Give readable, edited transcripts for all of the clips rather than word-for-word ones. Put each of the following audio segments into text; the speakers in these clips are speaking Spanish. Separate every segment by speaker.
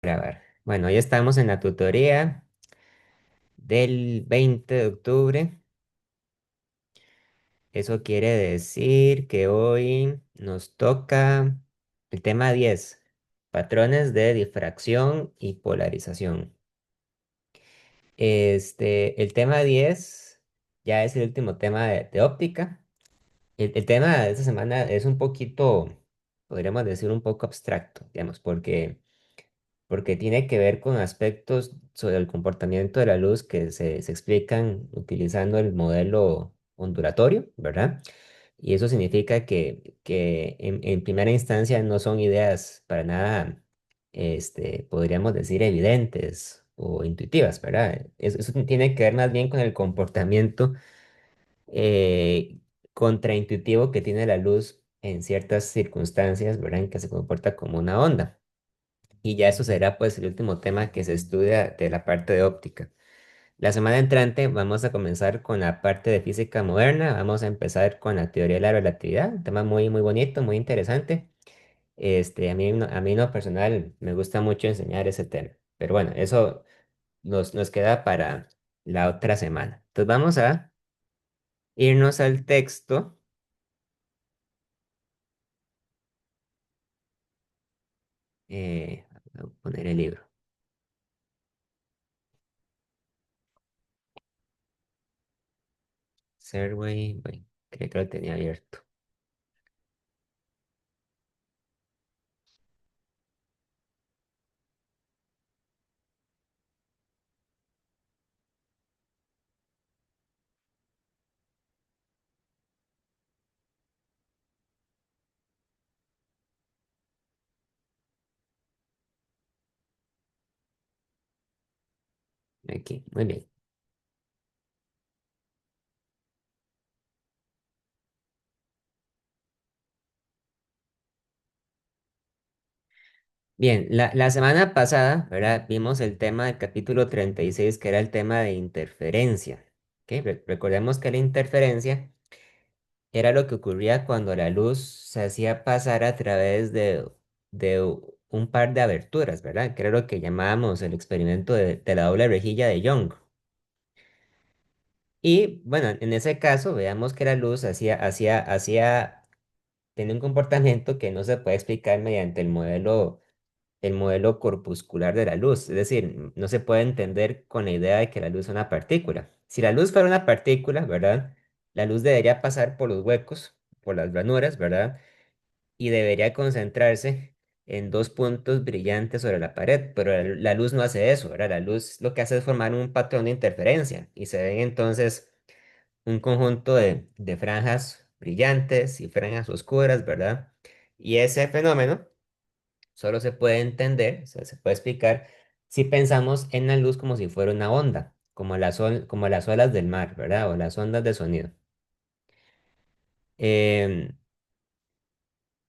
Speaker 1: Grabar. Bueno, hoy estamos en la tutoría del 20 de octubre. Eso quiere decir que hoy nos toca el tema 10, patrones de difracción y polarización. El tema 10 ya es el último tema de óptica. El tema de esta semana es un poquito, podríamos decir, un poco abstracto, digamos, porque tiene que ver con aspectos sobre el comportamiento de la luz que se explican utilizando el modelo ondulatorio, ¿verdad? Y eso significa que en primera instancia no son ideas para nada, podríamos decir, evidentes o intuitivas, ¿verdad? Eso tiene que ver más bien con el comportamiento eh, contraintuitivo que tiene la luz en ciertas circunstancias, ¿verdad? En que se comporta como una onda. Y ya eso será pues el último tema que se estudia de la parte de óptica. La semana entrante vamos a comenzar con la parte de física moderna. Vamos a empezar con la teoría de la relatividad, un tema muy, muy bonito, muy interesante. A mí en lo personal me gusta mucho enseñar ese tema. Pero bueno, eso nos queda para la otra semana. Entonces vamos a irnos al texto. Voy a poner el libro. Serway, bueno, creo que lo tenía abierto. Aquí, muy bien. Bien, la semana pasada, ¿verdad? Vimos el tema del capítulo 36 que era el tema de interferencia. ¿Ok? Recordemos que la interferencia era lo que ocurría cuando la luz se hacía pasar a través de un par de aberturas, ¿verdad? Que era lo que llamábamos el experimento de la doble rejilla de Young. Y bueno, en ese caso, veamos que la luz tenía un comportamiento que no se puede explicar mediante el modelo corpuscular de la luz. Es decir, no se puede entender con la idea de que la luz es una partícula. Si la luz fuera una partícula, ¿verdad? La luz debería pasar por los huecos, por las ranuras, ¿verdad? Y debería concentrarse en dos puntos brillantes sobre la pared, pero la luz no hace eso, ¿verdad? La luz lo que hace es formar un patrón de interferencia y se ven entonces un conjunto de franjas brillantes y franjas oscuras, ¿verdad? Y ese fenómeno solo se puede entender, o sea, se puede explicar si pensamos en la luz como si fuera una onda, como las olas del mar, ¿verdad? O las ondas de sonido. Em,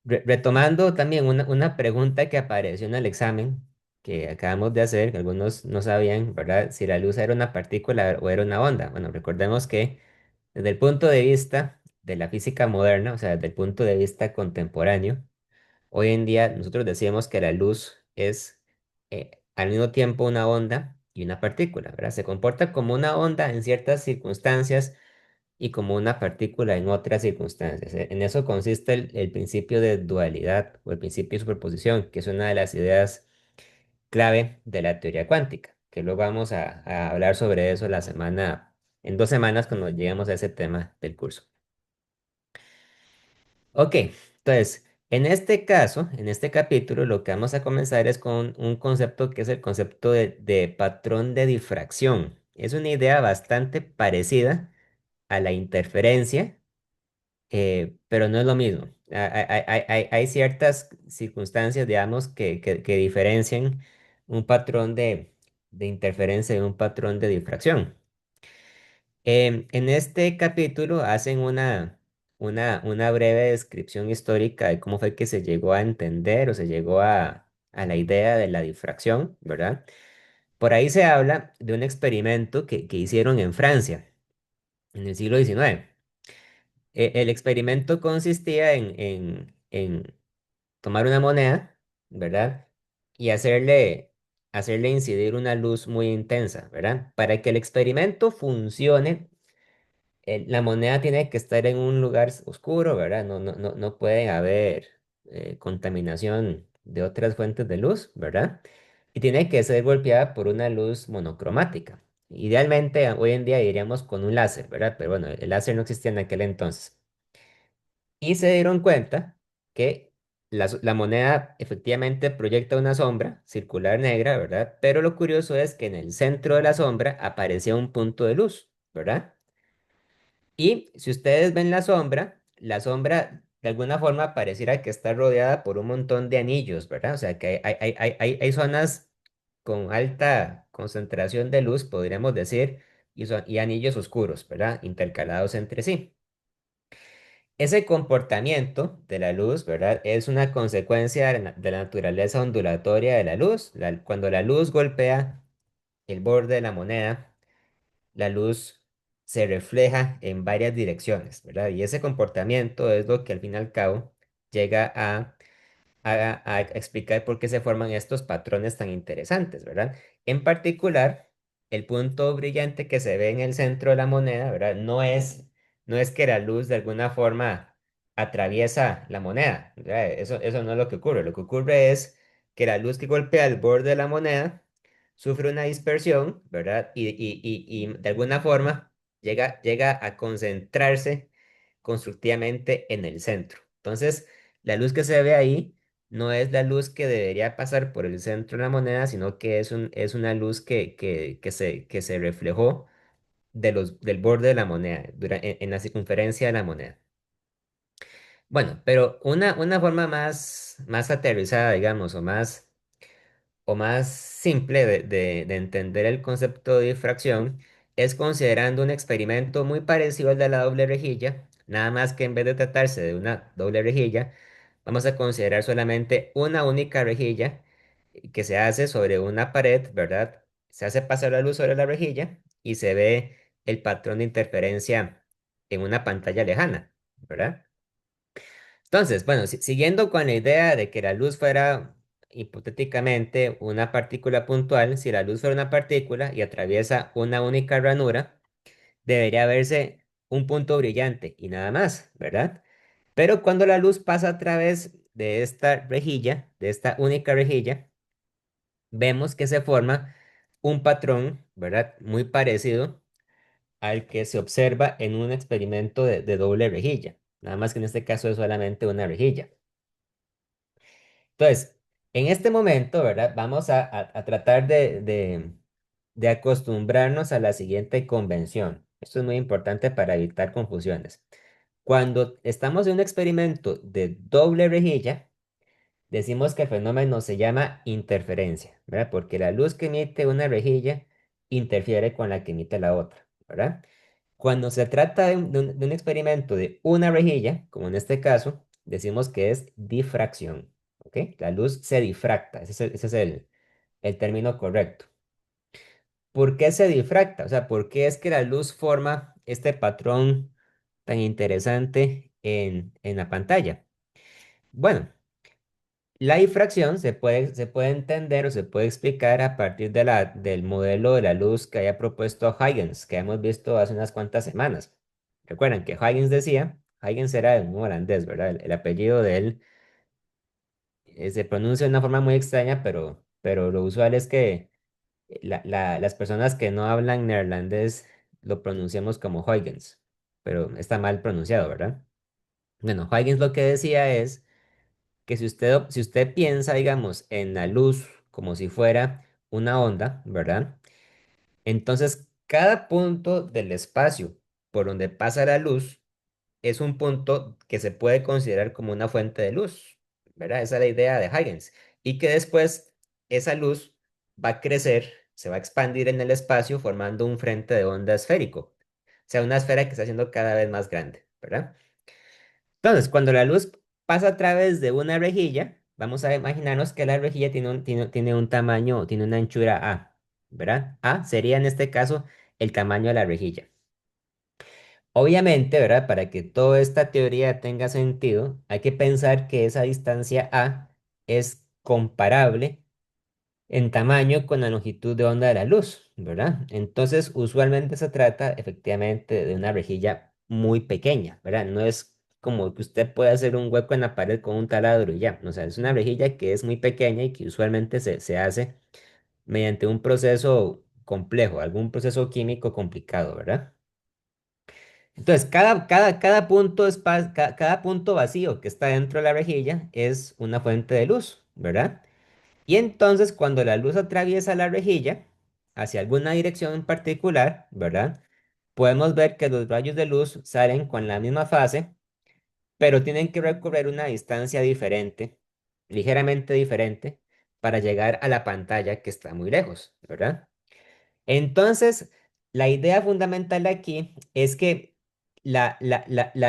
Speaker 1: Retomando también una pregunta que apareció en el examen que acabamos de hacer, que algunos no sabían, ¿verdad? Si la luz era una partícula o era una onda. Bueno, recordemos que desde el punto de vista de la física moderna, o sea, desde el punto de vista contemporáneo, hoy en día nosotros decimos que la luz es al mismo tiempo una onda y una partícula, ¿verdad? Se comporta como una onda en ciertas circunstancias y como una partícula en otras circunstancias. En eso consiste el principio de dualidad o el principio de superposición, que es una de las ideas clave de la teoría cuántica, que luego vamos a hablar sobre eso en 2 semanas cuando lleguemos a ese tema del curso. Ok, entonces, en este caso, en este capítulo, lo que vamos a comenzar es con un concepto que es el concepto de patrón de difracción. Es una idea bastante parecida a la interferencia, pero no es lo mismo. Hay ciertas circunstancias, digamos, que diferencian un patrón de interferencia de un patrón de difracción. En este capítulo hacen una breve descripción histórica de cómo fue que se llegó a entender o se llegó a la idea de la difracción, ¿verdad? Por ahí se habla de un experimento que hicieron en Francia en el siglo XIX. El experimento consistía en tomar una moneda, ¿verdad? Y hacerle hacerle incidir una luz muy intensa, ¿verdad? Para que el experimento funcione, la moneda tiene que estar en un lugar oscuro, ¿verdad? No puede haber contaminación de otras fuentes de luz, ¿verdad? Y tiene que ser golpeada por una luz monocromática. Idealmente, hoy en día iríamos con un láser, ¿verdad? Pero bueno, el láser no existía en aquel entonces. Y se dieron cuenta que la moneda efectivamente proyecta una sombra circular negra, ¿verdad? Pero lo curioso es que en el centro de la sombra aparecía un punto de luz, ¿verdad? Y si ustedes ven la sombra de alguna forma pareciera que está rodeada por un montón de anillos, ¿verdad? O sea que hay zonas con alta concentración de luz, podríamos decir, y anillos oscuros, ¿verdad? Intercalados entre sí. Ese comportamiento de la luz, ¿verdad? Es una consecuencia de la naturaleza ondulatoria de la luz. Cuando la luz golpea el borde de la moneda, la luz se refleja en varias direcciones, ¿verdad? Y ese comportamiento es lo que al fin y al cabo llega a explicar por qué se forman estos patrones tan interesantes, ¿verdad? En particular, el punto brillante que se ve en el centro de la moneda, ¿verdad? No es que la luz de alguna forma atraviesa la moneda, ¿verdad? Eso no es lo que ocurre. Lo que ocurre es que la luz que golpea el borde de la moneda sufre una dispersión, ¿verdad? Y de alguna forma llega a concentrarse constructivamente en el centro. Entonces, la luz que se ve ahí no es la luz que debería pasar por el centro de la moneda, sino que es una luz que se reflejó del borde de la moneda, en la circunferencia de la moneda. Bueno, pero una forma más aterrizada, digamos, o más simple de entender el concepto de difracción es considerando un experimento muy parecido al de la doble rejilla, nada más que en vez de tratarse de una doble rejilla, vamos a considerar solamente una única rejilla que se hace sobre una pared, ¿verdad? Se hace pasar la luz sobre la rejilla y se ve el patrón de interferencia en una pantalla lejana, ¿verdad? Entonces, bueno, siguiendo con la idea de que la luz fuera hipotéticamente una partícula puntual, si la luz fuera una partícula y atraviesa una única ranura, debería verse un punto brillante y nada más, ¿verdad? Pero cuando la luz pasa a través de esta rejilla, de esta única rejilla, vemos que se forma un patrón, ¿verdad? Muy parecido al que se observa en un experimento de doble rejilla. Nada más que en este caso es solamente una rejilla. Entonces, en este momento, ¿verdad? Vamos a tratar de acostumbrarnos a la siguiente convención. Esto es muy importante para evitar confusiones. Cuando estamos en un experimento de doble rejilla, decimos que el fenómeno se llama interferencia, ¿verdad? Porque la luz que emite una rejilla interfiere con la que emite la otra, ¿verdad? Cuando se trata de un experimento de una rejilla, como en este caso, decimos que es difracción, ¿ok? La luz se difracta, ese es el término correcto. ¿Por qué se difracta? O sea, ¿por qué es que la luz forma este patrón tan interesante en la pantalla? Bueno, la difracción se puede entender o se puede explicar a partir del modelo de la luz que haya propuesto Huygens, que hemos visto hace unas cuantas semanas. Recuerdan que Huygens era un holandés, ¿verdad? El apellido de él se pronuncia de una forma muy extraña, pero lo usual es que las personas que no hablan neerlandés lo pronunciamos como Huygens, pero está mal pronunciado, ¿verdad? Bueno, Huygens lo que decía es que si usted piensa, digamos, en la luz como si fuera una onda, ¿verdad? Entonces, cada punto del espacio por donde pasa la luz es un punto que se puede considerar como una fuente de luz, ¿verdad? Esa es la idea de Huygens. Y que después esa luz va a crecer, se va a expandir en el espacio formando un frente de onda esférico. O sea, una esfera que está siendo cada vez más grande, ¿verdad? Entonces, cuando la luz pasa a través de una rejilla, vamos a imaginarnos que la rejilla tiene un tamaño, tiene una anchura A, ¿verdad? A sería en este caso el tamaño de la rejilla. Obviamente, ¿verdad? Para que toda esta teoría tenga sentido, hay que pensar que esa distancia A es comparable en tamaño con la longitud de onda de la luz, ¿verdad? Entonces, usualmente se trata efectivamente de una rejilla muy pequeña, ¿verdad? No es como que usted puede hacer un hueco en la pared con un taladro y ya. O sea, es una rejilla que es muy pequeña y que usualmente se hace mediante un proceso complejo, algún proceso químico complicado, ¿verdad? Entonces, cada punto, cada punto vacío que está dentro de la rejilla es una fuente de luz, ¿verdad? Y entonces cuando la luz atraviesa la rejilla hacia alguna dirección en particular, ¿verdad? Podemos ver que los rayos de luz salen con la misma fase, pero tienen que recorrer una distancia diferente, ligeramente diferente, para llegar a la pantalla que está muy lejos, ¿verdad? Entonces, la idea fundamental aquí es que la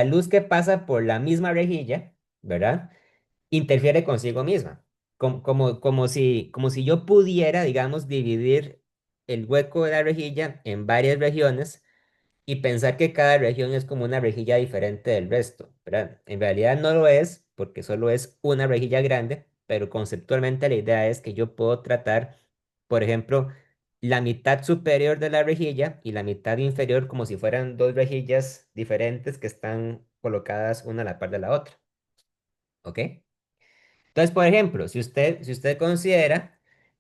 Speaker 1: luz que pasa por la misma rejilla, ¿verdad? Interfiere consigo misma. Como si yo pudiera, digamos, dividir el hueco de la rejilla en varias regiones y pensar que cada región es como una rejilla diferente del resto, ¿verdad? En realidad no lo es, porque solo es una rejilla grande, pero conceptualmente la idea es que yo puedo tratar, por ejemplo, la mitad superior de la rejilla y la mitad inferior como si fueran dos rejillas diferentes que están colocadas una a la par de la otra, ¿ok? Entonces, por ejemplo, si usted considera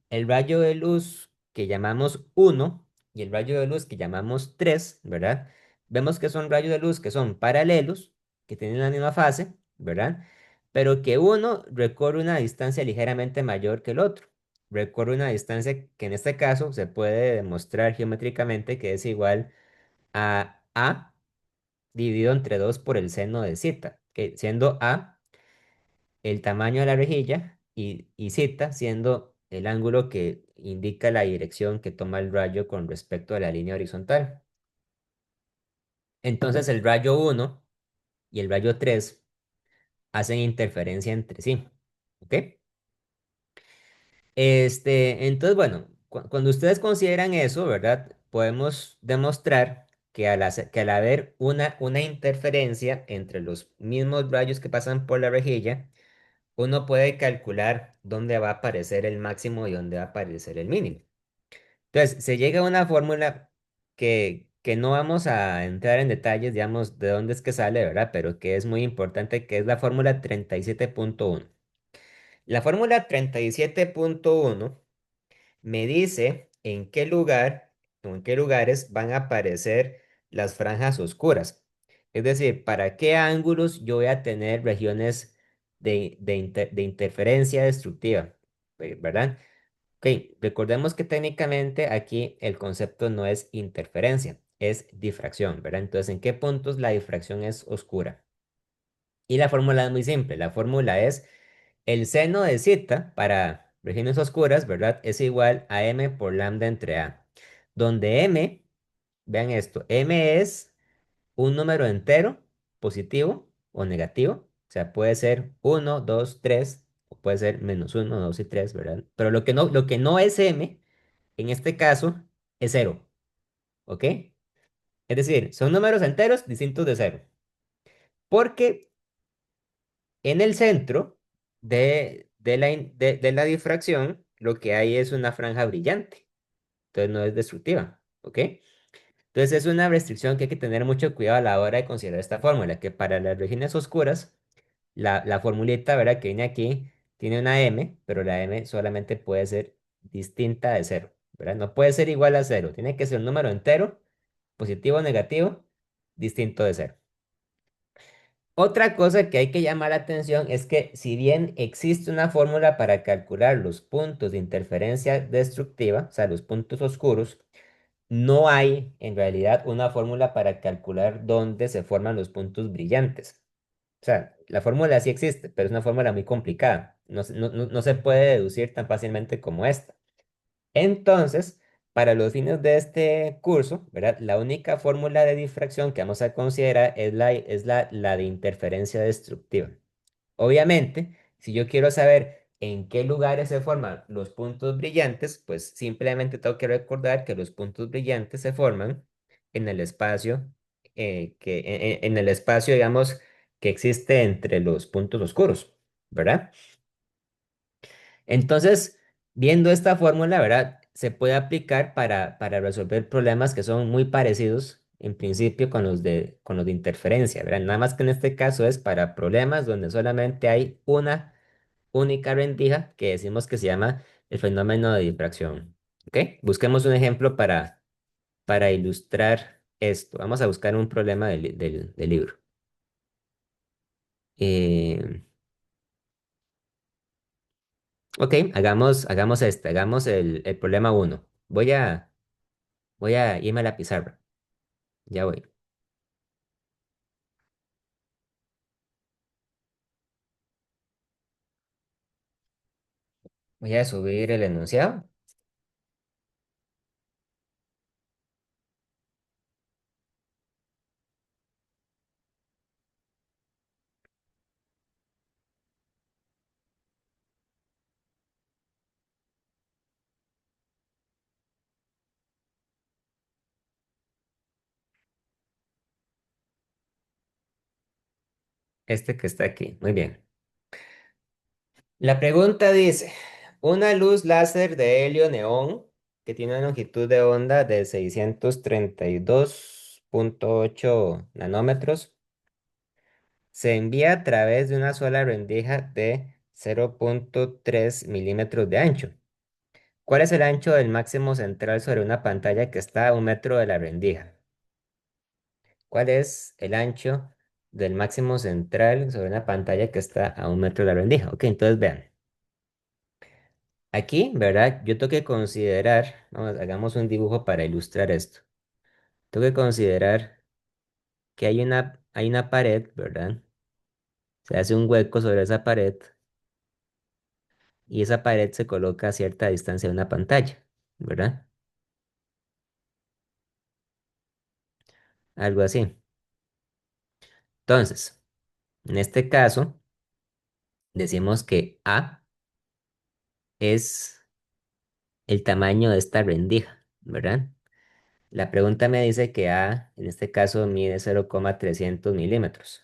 Speaker 1: el rayo de luz que llamamos uno y el rayo de luz que llamamos 3, ¿verdad? Vemos que son rayos de luz que son paralelos, que tienen la misma fase, ¿verdad? Pero que uno recorre una distancia ligeramente mayor que el otro. Recorre una distancia que en este caso se puede demostrar geométricamente que es igual a A dividido entre 2 por el seno de zeta, que siendo A el tamaño de la rejilla y zeta siendo el ángulo que indica la dirección que toma el rayo con respecto a la línea horizontal. Entonces el rayo uno y el rayo 3 hacen interferencia entre sí. ¿Ok? Entonces, bueno, cuando ustedes consideran eso, ¿verdad? Podemos demostrar que al haber una interferencia entre los mismos rayos que pasan por la rejilla, uno puede calcular dónde va a aparecer el máximo y dónde va a aparecer el mínimo. Entonces, se llega a una fórmula que no vamos a entrar en detalles, digamos, de dónde es que sale, ¿verdad? Pero que es muy importante, que es la fórmula 37.1. La fórmula 37.1 me dice en qué lugar o en qué lugares van a aparecer las franjas oscuras. Es decir, para qué ángulos yo voy a tener regiones de interferencia destructiva, ¿verdad? Ok, recordemos que técnicamente aquí el concepto no es interferencia, es difracción, ¿verdad? Entonces, ¿en qué puntos la difracción es oscura? Y la fórmula es muy simple, la fórmula es el seno de zeta para regiones oscuras, ¿verdad? Es igual a m por lambda entre a, donde m, vean esto, m es un número entero, positivo o negativo, o sea, puede ser uno, 2, 3, o puede ser menos uno, 2 y 3, ¿verdad? Pero lo que no es m, en este caso, es cero, ¿ok? Es decir, son números enteros distintos de cero, porque en el centro de la difracción, lo que hay es una franja brillante, entonces no es destructiva, ¿ok? Entonces es una restricción que hay que tener mucho cuidado a la hora de considerar esta fórmula, que para las regiones oscuras, la formulita, ¿verdad? Que viene aquí, tiene una m, pero la m solamente puede ser distinta de cero, ¿verdad? No puede ser igual a cero, tiene que ser un número entero, positivo o negativo, distinto de cero. Otra cosa que hay que llamar la atención es que si bien existe una fórmula para calcular los puntos de interferencia destructiva, o sea, los puntos oscuros, no hay en realidad una fórmula para calcular dónde se forman los puntos brillantes. O sea, la fórmula sí existe, pero es una fórmula muy complicada. No se puede deducir tan fácilmente como esta. Entonces, para los fines de este curso, ¿verdad? La única fórmula de difracción que vamos a considerar es la de interferencia destructiva. Obviamente, si yo quiero saber en qué lugares se forman los puntos brillantes, pues simplemente tengo que recordar que los puntos brillantes se forman en el espacio, en el espacio, digamos, que existe entre los puntos oscuros, ¿verdad? Entonces, Viendo esta fórmula, ¿verdad? Se puede aplicar para resolver problemas que son muy parecidos en principio con los de interferencia, ¿verdad? Nada más que en este caso es para problemas donde solamente hay una única rendija que decimos que se llama el fenómeno de difracción. ¿Ok? Busquemos un ejemplo para ilustrar esto. Vamos a buscar un problema del libro. Eh, ok, hagamos el problema uno. Voy a irme a la pizarra. Ya voy. Voy a subir el enunciado. Este que está aquí. Muy bien. La pregunta dice, una luz láser de helio neón que tiene una longitud de onda de 632,8 nanómetros se envía a través de una sola rendija de 0,3 milímetros de ancho. ¿Cuál es el ancho del máximo central sobre una pantalla que está a 1 metro de la rendija? ¿Cuál es el ancho del máximo central sobre una pantalla que está a 1 metro de la rendija? Ok, entonces vean. Aquí, ¿verdad? Yo tengo que considerar, vamos, hagamos un dibujo para ilustrar esto. Tengo que considerar que hay una pared, ¿verdad? Se hace un hueco sobre esa pared y esa pared se coloca a cierta distancia de una pantalla, ¿verdad? Algo así. Entonces, en este caso, decimos que A es el tamaño de esta rendija, ¿verdad? La pregunta me dice que A, en este caso, mide 0,300 milímetros.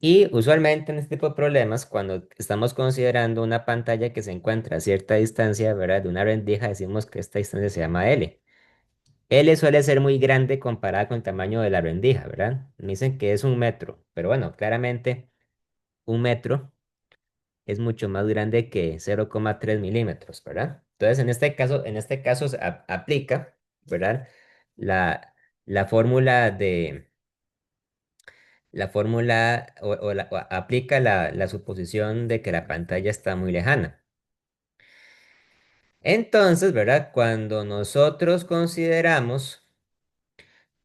Speaker 1: Y usualmente en este tipo de problemas, cuando estamos considerando una pantalla que se encuentra a cierta distancia, ¿verdad? De una rendija, decimos que esta distancia se llama L. L suele ser muy grande comparada con el tamaño de la rendija, ¿verdad? Me dicen que es 1 metro, pero bueno, claramente 1 metro es mucho más grande que 0,3 milímetros, ¿verdad? Entonces, en este caso se aplica, ¿verdad? La, la fórmula de, la fórmula o aplica la suposición de que la pantalla está muy lejana. Entonces, ¿verdad? Cuando nosotros consideramos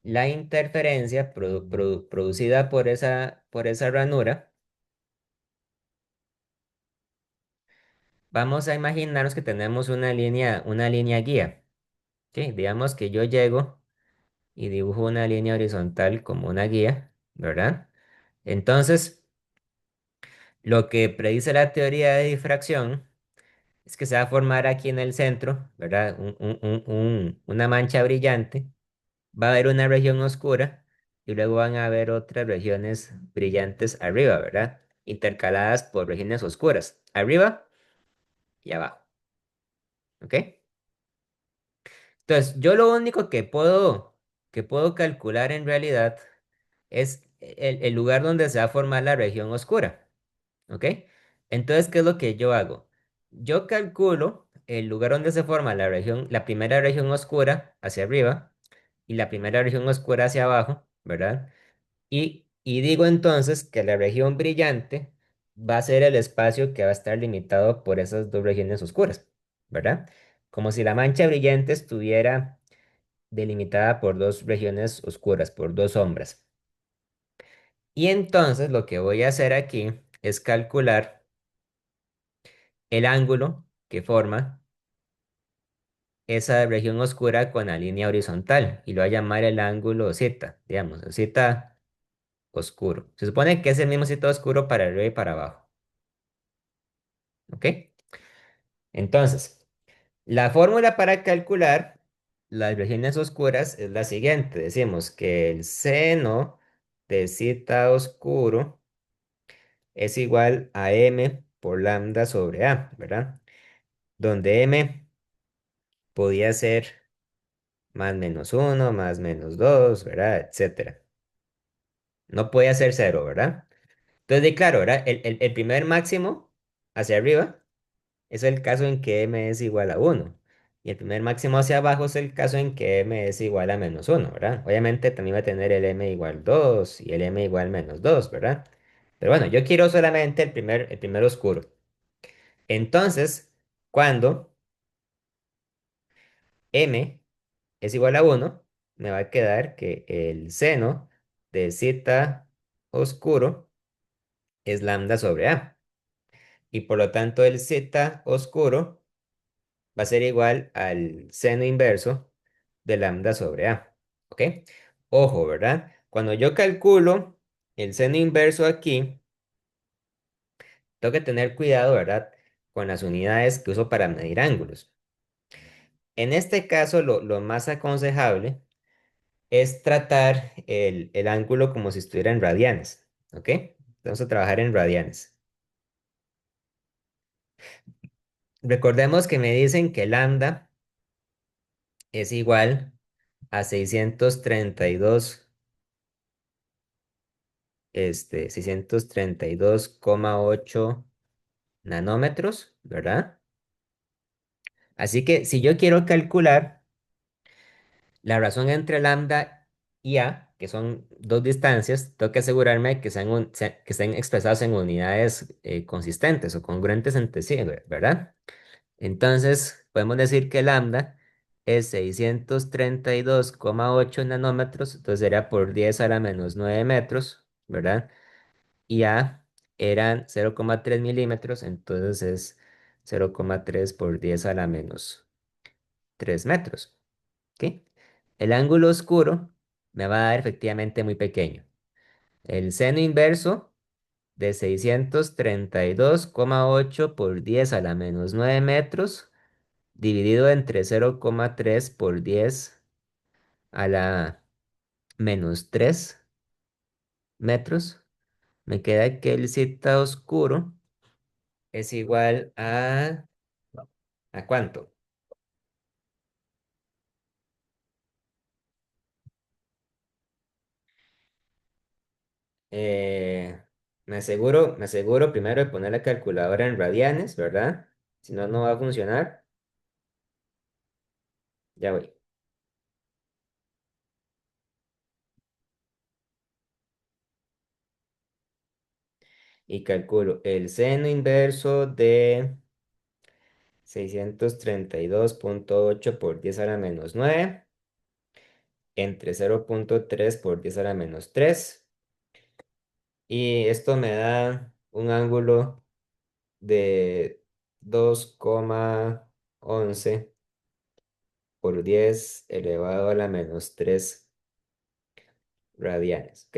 Speaker 1: la interferencia producida por esa ranura, vamos a imaginarnos que tenemos una línea guía. ¿Sí? Digamos que yo llego y dibujo una línea horizontal como una guía, ¿verdad? Entonces, lo que predice la teoría de difracción es que se va a formar aquí en el centro, ¿verdad? Una mancha brillante. Va a haber una región oscura y luego van a haber otras regiones brillantes arriba, ¿verdad? Intercaladas por regiones oscuras, arriba y abajo, ¿ok? Entonces, yo lo único que puedo calcular en realidad es el lugar donde se va a formar la región oscura, ¿ok? Entonces, ¿qué es lo que yo hago? Yo calculo el lugar donde se forma la primera región oscura hacia arriba y la primera región oscura hacia abajo, ¿verdad? Y digo entonces que la región brillante va a ser el espacio que va a estar limitado por esas dos regiones oscuras, ¿verdad? Como si la mancha brillante estuviera delimitada por dos regiones oscuras, por dos sombras. Y entonces lo que voy a hacer aquí es calcular el ángulo que forma esa región oscura con la línea horizontal y lo voy a llamar el ángulo zeta, digamos, el zeta oscuro. Se supone que es el mismo zeta oscuro para arriba y para abajo, ¿ok? Entonces, la fórmula para calcular las regiones oscuras es la siguiente. Decimos que el seno de zeta oscuro es igual a m por lambda sobre a, ¿verdad? Donde m podía ser más menos uno, más menos 2, ¿verdad? Etcétera. No podía ser cero, ¿verdad? Entonces, claro, ¿verdad? El primer máximo hacia arriba es el caso en que m es igual a uno. Y el primer máximo hacia abajo es el caso en que m es igual a menos uno, ¿verdad? Obviamente también va a tener el m igual 2 y el m igual menos 2, ¿verdad? Pero bueno, yo quiero solamente el primer oscuro. Entonces, cuando m es igual a uno, me va a quedar que el seno de zeta oscuro es lambda sobre a. Y por lo tanto el zeta oscuro va a ser igual al seno inverso de lambda sobre a. ¿Ok? Ojo, ¿verdad? Cuando yo calculo el seno inverso aquí, tengo que tener cuidado, ¿verdad? Con las unidades que uso para medir ángulos. En este caso, lo más aconsejable es tratar el ángulo como si estuviera en radianes. ¿Ok? Vamos a trabajar en radianes. Recordemos que me dicen que lambda es igual a 632, 632,8 nanómetros, ¿verdad? Así que si yo quiero calcular la razón entre lambda y a, que son dos distancias, tengo que asegurarme que que estén expresados en unidades consistentes o congruentes entre sí, ¿verdad? Entonces, podemos decir que lambda es 632,8 nanómetros, entonces sería por 10 a la menos 9 metros, ¿verdad? Y A eran 0,3 milímetros, entonces es 0,3 por 10 a la menos 3 metros. ¿Ok? El ángulo oscuro me va a dar efectivamente muy pequeño. El seno inverso de 632,8 por 10 a la menos 9 metros, dividido entre 0,3 por 10 a la menos 3 metros, me queda que el zeta oscuro es igual ¿a cuánto? Eh, me aseguro primero de poner la calculadora en radianes, ¿verdad? Si no, no va a funcionar. Ya voy. Y calculo el seno inverso de 632,8 por 10 a la menos 9 entre 0,3 por 10 a la menos 3. Y esto me da un ángulo de 2,11 por 10 elevado a la menos 3 radianes, ¿ok?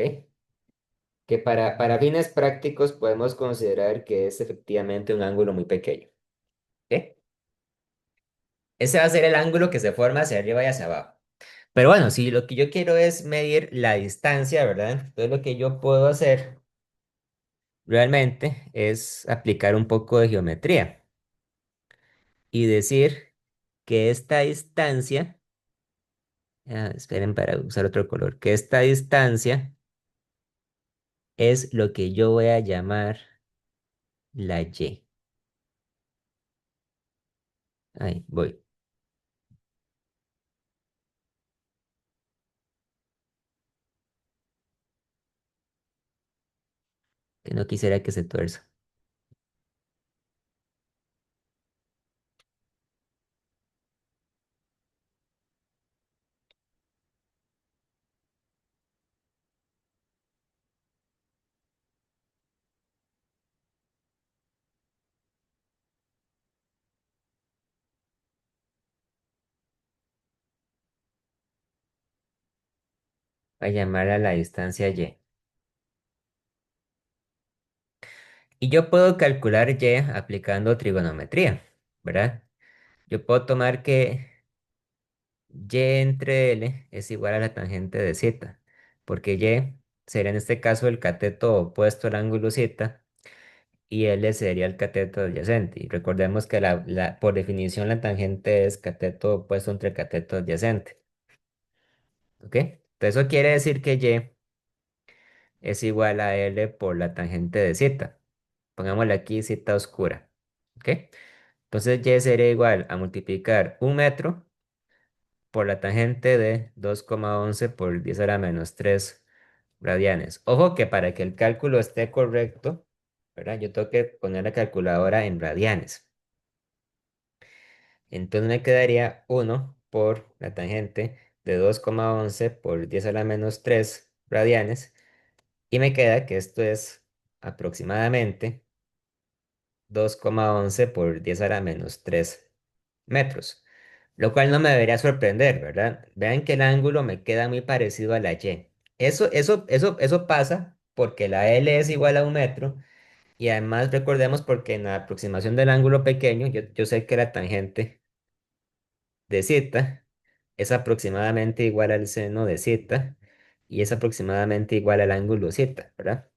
Speaker 1: Que para fines prácticos podemos considerar que es efectivamente un ángulo muy pequeño, ¿ok? Ese va a ser el ángulo que se forma hacia arriba y hacia abajo. Pero bueno, si lo que yo quiero es medir la distancia, ¿verdad? Entonces lo que yo puedo hacer realmente es aplicar un poco de geometría y decir que esta distancia, esperen para usar otro color, que esta distancia es lo que yo voy a llamar la Y. Ahí voy. Que no quisiera que se tuerza. Voy a llamar a la distancia Y. Y yo puedo calcular Y aplicando trigonometría, ¿verdad? Yo puedo tomar que Y entre L es igual a la tangente de Z, porque Y sería en este caso el cateto opuesto al ángulo Z, y L sería el cateto adyacente. Y recordemos que por definición la tangente es cateto opuesto entre cateto adyacente. ¿Ok? Entonces eso quiere decir que Y es igual a L por la tangente de zeta. Pongámosle aquí zeta oscura. ¿Ok? Entonces Y sería igual a multiplicar 1 metro por la tangente de 2,11 por 10 a la menos 3 radianes. Ojo que para que el cálculo esté correcto, ¿verdad? Yo tengo que poner la calculadora en radianes. Entonces me quedaría 1 por la tangente de 2,11 por 10 a la menos 3 radianes. Y me queda que esto es aproximadamente 2,11 por 10 a la menos 3 metros. Lo cual no me debería sorprender, ¿verdad? Vean que el ángulo me queda muy parecido a la Y. Eso pasa porque la L es igual a 1 metro y además recordemos porque en la aproximación del ángulo pequeño yo sé que la tangente de zeta es aproximadamente igual al seno de zeta y es aproximadamente igual al ángulo zeta, ¿verdad?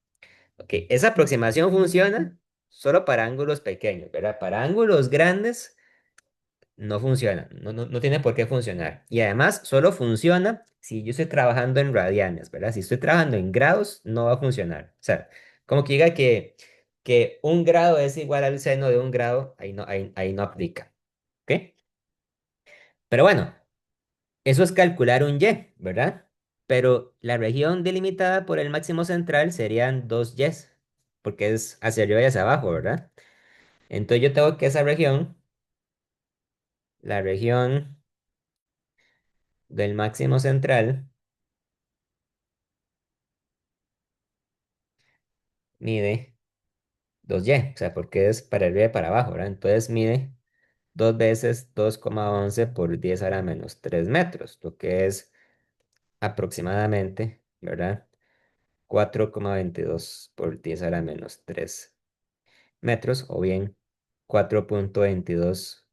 Speaker 1: Ok, esa aproximación funciona solo para ángulos pequeños, ¿verdad? Para ángulos grandes no funciona, no tiene por qué funcionar. Y además solo funciona si yo estoy trabajando en radianes, ¿verdad? Si estoy trabajando en grados, no va a funcionar. O sea, como que diga que 1 grado es igual al seno de 1 grado, ahí no aplica. ¿Ok? Pero bueno, eso es calcular un Y, ¿verdad? Pero la región delimitada por el máximo central serían dos Ys, porque es hacia arriba y hacia abajo, ¿verdad? Entonces yo tengo que esa región, la región del máximo central, mide 2Y, o sea, porque es para arriba y para abajo, ¿verdad? Entonces mide 2 veces 2,11 por 10 a la menos 3 metros, lo que es aproximadamente, ¿verdad? 4,22 por 10 a la menos 3 metros, o bien 4,22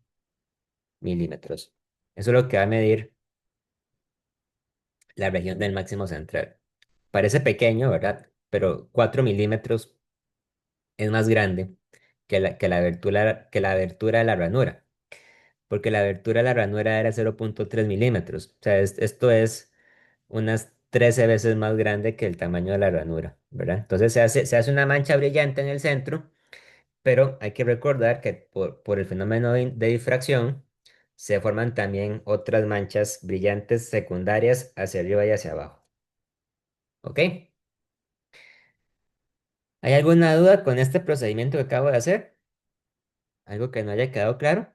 Speaker 1: milímetros. Eso es lo que va a medir la región del máximo central. Parece pequeño, ¿verdad? Pero 4 milímetros es más grande que la abertura de la ranura, porque la abertura de la ranura era 0,3 milímetros. O sea, esto es unas 13 veces más grande que el tamaño de la ranura, ¿verdad? Entonces se hace una mancha brillante en el centro, pero hay que recordar que por el fenómeno de difracción se forman también otras manchas brillantes secundarias hacia arriba y hacia abajo. ¿Ok? ¿Hay alguna duda con este procedimiento que acabo de hacer? ¿Algo que no haya quedado claro?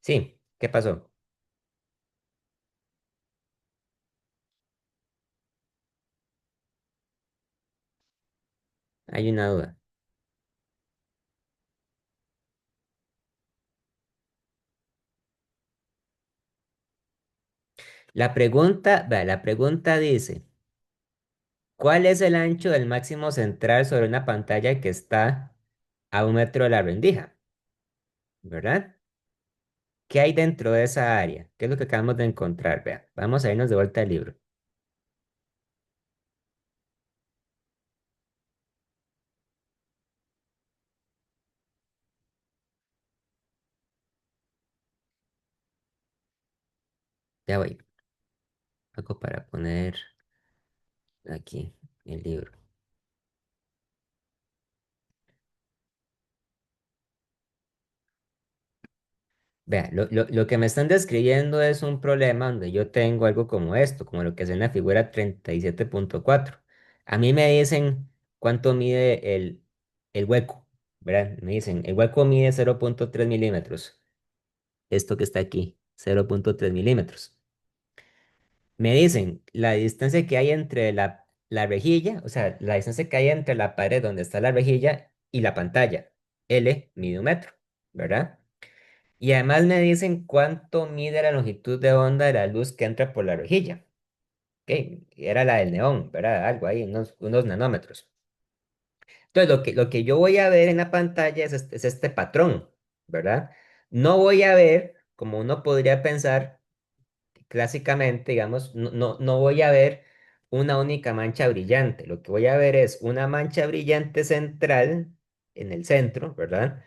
Speaker 1: Sí, ¿qué pasó? Hay una duda. La pregunta dice, ¿cuál es el ancho del máximo central sobre una pantalla que está a 1 metro de la rendija? ¿Verdad? ¿Qué hay dentro de esa área? ¿Qué es lo que acabamos de encontrar? Vea, vamos a irnos de vuelta al libro. Ya voy. Algo para poner aquí el libro. Vea, lo que me están describiendo es un problema donde yo tengo algo como esto, como lo que es en la figura 37,4. A mí me dicen cuánto mide el hueco, ¿verdad? Me dicen, el hueco mide 0,3 milímetros. Esto que está aquí, 0,3 milímetros. Me dicen la distancia que hay entre la rejilla, o sea, la distancia que hay entre la pared donde está la rejilla y la pantalla. L mide 1 metro, ¿verdad? Y además me dicen cuánto mide la longitud de onda de la luz que entra por la rejilla. Ok, era la del neón, ¿verdad? Algo ahí, unos nanómetros. Entonces, lo que yo voy a ver en la pantalla es este patrón, ¿verdad? No voy a ver, como uno podría pensar, clásicamente, digamos, no voy a ver una única mancha brillante. Lo que voy a ver es una mancha brillante central en el centro, ¿verdad?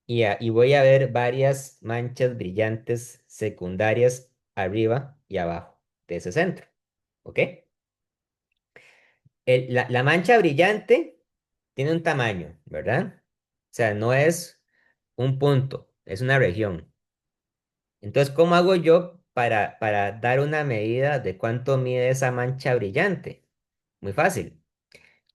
Speaker 1: Y voy a ver varias manchas brillantes secundarias arriba y abajo de ese centro. ¿Ok? La mancha brillante tiene un tamaño, ¿verdad? O sea, no es un punto, es una región. Entonces, ¿cómo hago yo para dar una medida de cuánto mide esa mancha brillante? Muy fácil.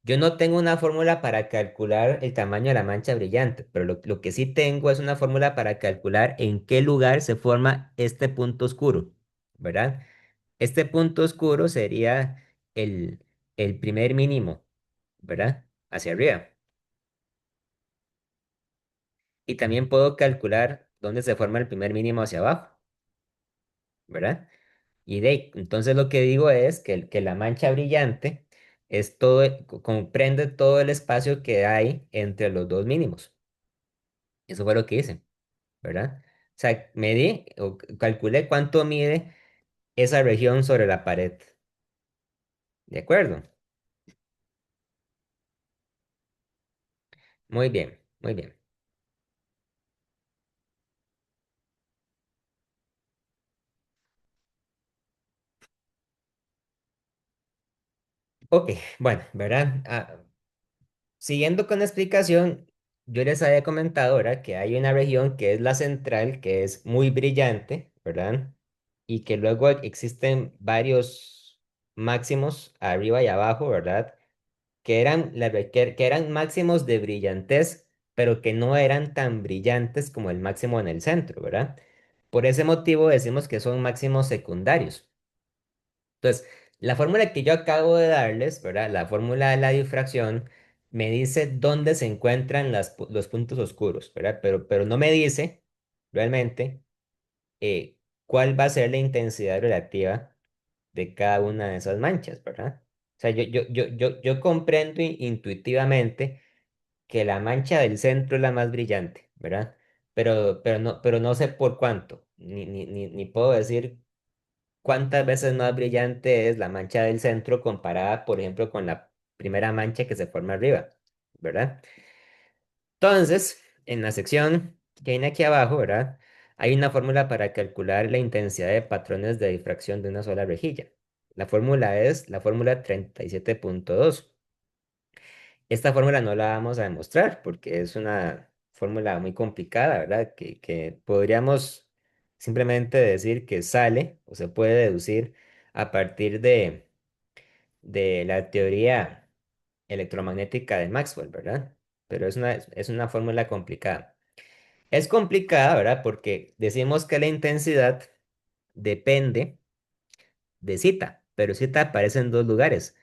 Speaker 1: Yo no tengo una fórmula para calcular el tamaño de la mancha brillante, pero lo que sí tengo es una fórmula para calcular en qué lugar se forma este punto oscuro, ¿verdad? Este punto oscuro sería el, el primer mínimo, ¿verdad? Hacia arriba. Y también puedo calcular dónde se forma el primer mínimo hacia abajo, ¿verdad? Y de ahí, entonces lo que digo es que la mancha brillante es todo, comprende todo el espacio que hay entre los dos mínimos. Eso fue lo que hice, ¿verdad? O sea, medí o calculé cuánto mide esa región sobre la pared. ¿De acuerdo? Muy bien, muy bien. Ok, bueno, ¿verdad? Siguiendo con la explicación, yo les había comentado, ¿verdad? Que hay una región que es la central, que es muy brillante, ¿verdad? Y que luego existen varios máximos arriba y abajo, ¿verdad? Que eran, que eran máximos de brillantez, pero que no eran tan brillantes como el máximo en el centro, ¿verdad? Por ese motivo decimos que son máximos secundarios. Entonces, la fórmula que yo acabo de darles, ¿verdad? La fórmula de la difracción me dice dónde se encuentran los puntos oscuros, ¿verdad? Pero no me dice realmente cuál va a ser la intensidad relativa de cada una de esas manchas, ¿verdad? O sea, yo comprendo intuitivamente que la mancha del centro es la más brillante, ¿verdad? Pero no sé por cuánto, ni puedo decir cuántas veces más brillante es la mancha del centro comparada, por ejemplo, con la primera mancha que se forma arriba, ¿verdad? Entonces, en la sección que viene aquí abajo, ¿verdad? Hay una fórmula para calcular la intensidad de patrones de difracción de una sola rejilla. La fórmula es la fórmula 37.2. Esta fórmula no la vamos a demostrar porque es una fórmula muy complicada, ¿verdad? Que podríamos simplemente decir que sale o se puede deducir a partir de la teoría electromagnética de Maxwell, ¿verdad? Pero es una fórmula complicada. Es complicada, ¿verdad? Porque decimos que la intensidad depende de cita, pero cita aparece en dos lugares,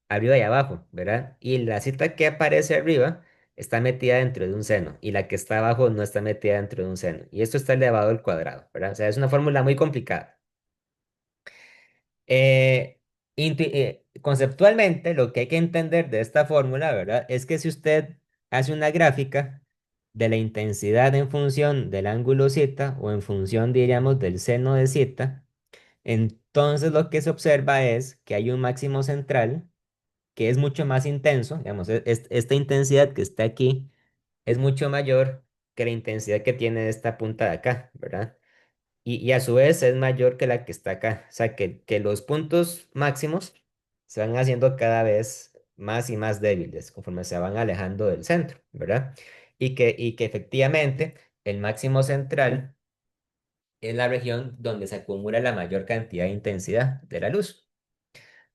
Speaker 1: arriba y abajo, ¿verdad? Y la cita que aparece arriba está metida dentro de un seno y la que está abajo no está metida dentro de un seno. Y esto está elevado al cuadrado, ¿verdad? O sea, es una fórmula muy complicada. Conceptualmente, lo que hay que entender de esta fórmula, ¿verdad? Es que si usted hace una gráfica de la intensidad en función del ángulo zeta o en función, diríamos, del seno de zeta, entonces lo que se observa es que hay un máximo central que es mucho más intenso, digamos, esta intensidad que está aquí es mucho mayor que la intensidad que tiene esta punta de acá, ¿verdad? Y a su vez es mayor que la que está acá. O sea, que los puntos máximos se van haciendo cada vez más y más débiles conforme se van alejando del centro, ¿verdad? Y que efectivamente el máximo central es la región donde se acumula la mayor cantidad de intensidad de la luz.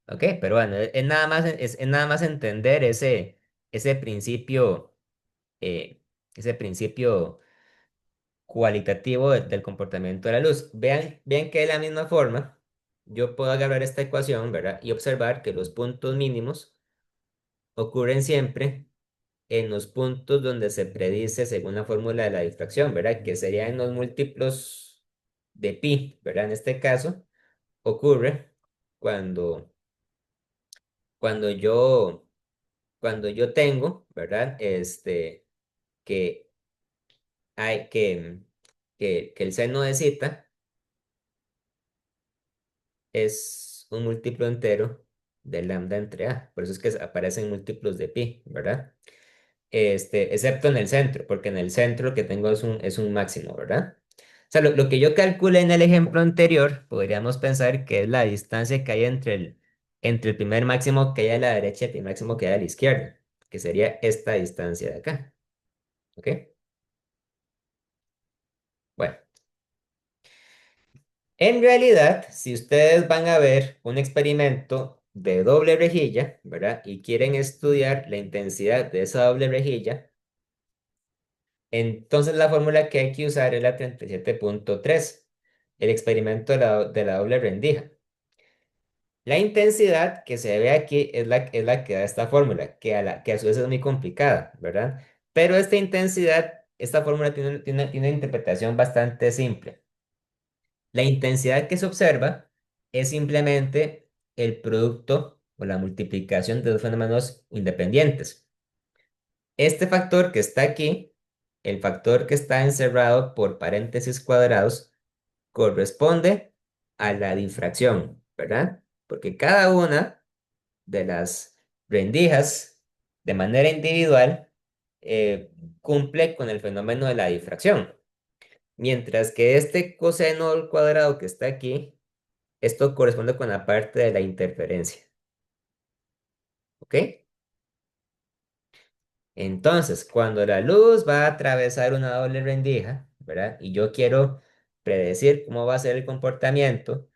Speaker 1: ¿Ok? Pero bueno, es nada más entender ese principio, eh, ese principio cualitativo del comportamiento de la luz. Vean que de la misma forma, yo puedo agarrar esta ecuación, ¿verdad? Y observar que los puntos mínimos ocurren siempre en los puntos donde se predice según la fórmula de la difracción, ¿verdad? Que serían los múltiplos de pi, ¿verdad? En este caso, ocurre cuando, cuando yo, cuando yo tengo, ¿verdad? Que hay que el seno de zeta es un múltiplo entero de lambda entre A. Por eso es que aparecen múltiplos de pi, ¿verdad? Excepto en el centro, porque en el centro lo que tengo es un máximo, ¿verdad? O sea, lo que yo calculé en el ejemplo anterior, podríamos pensar que es la distancia que hay entre el primer máximo que hay a la derecha y el primer máximo que hay a la izquierda, que sería esta distancia de acá, ¿ok? Bueno, en realidad, si ustedes van a ver un experimento de doble rejilla, ¿verdad? Y quieren estudiar la intensidad de esa doble rejilla, entonces la fórmula que hay que usar es la 37.3, el experimento de la doble rendija. La intensidad que se ve aquí es la que da esta fórmula, que a su vez es muy complicada, ¿verdad? Pero esta intensidad, esta fórmula tiene una interpretación bastante simple. La intensidad que se observa es simplemente el producto o la multiplicación de dos fenómenos independientes. Este factor que está aquí, el factor que está encerrado por paréntesis cuadrados, corresponde a la difracción, ¿verdad? Porque cada una de las rendijas, de manera individual, cumple con el fenómeno de la difracción. Mientras que este coseno al cuadrado que está aquí, esto corresponde con la parte de la interferencia, ¿ok? Entonces, cuando la luz va a atravesar una doble rendija, ¿verdad? Y yo quiero predecir cómo va a ser el comportamiento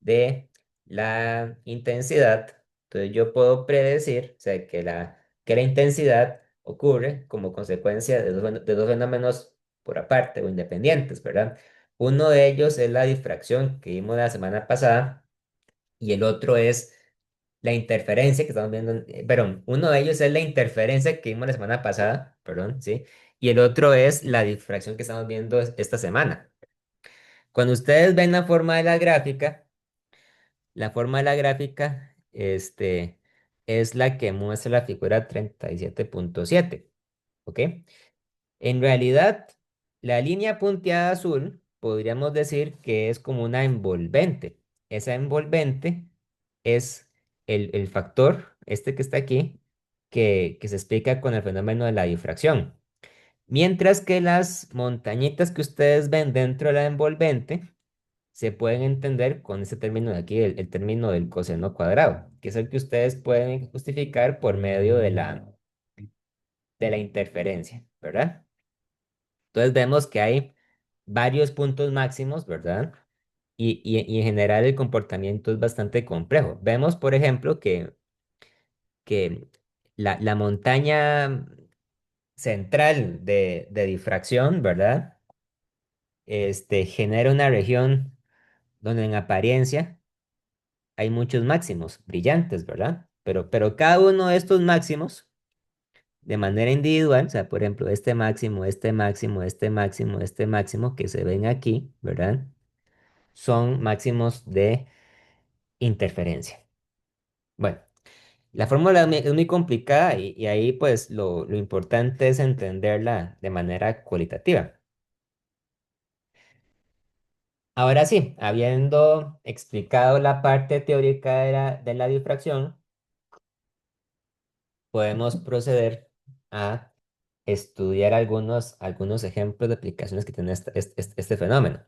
Speaker 1: de la intensidad, entonces yo puedo predecir, o sea, que la intensidad ocurre como consecuencia de dos fenómenos por aparte o independientes, ¿verdad? Uno de ellos es la difracción que vimos la semana pasada y el otro es la interferencia que estamos viendo, perdón, uno de ellos es la interferencia que vimos la semana pasada, perdón, ¿sí? Y el otro es la difracción que estamos viendo esta semana. Cuando ustedes ven la forma de la gráfica, es la que muestra la figura 37.7, ¿ok? En realidad, la línea punteada azul podríamos decir que es como una envolvente. Esa envolvente es el factor, este que está aquí, que se explica con el fenómeno de la difracción. Mientras que las montañitas que ustedes ven dentro de la envolvente se pueden entender con ese término de aquí, el término del coseno cuadrado, que es el que ustedes pueden justificar por medio de la interferencia, ¿verdad? Entonces vemos que hay varios puntos máximos, ¿verdad? Y en general el comportamiento es bastante complejo. Vemos, por ejemplo, que la montaña central de difracción, ¿verdad? Genera una región donde en apariencia hay muchos máximos brillantes, ¿verdad? Pero cada uno de estos máximos, de manera individual, o sea, por ejemplo, este máximo, este máximo, este máximo, este máximo que se ven aquí, ¿verdad? Son máximos de interferencia. Bueno, la fórmula es muy complicada y ahí pues lo importante es entenderla de manera cualitativa. Ahora sí, habiendo explicado la parte teórica de la difracción, podemos proceder a estudiar algunos ejemplos de aplicaciones que tiene este fenómeno.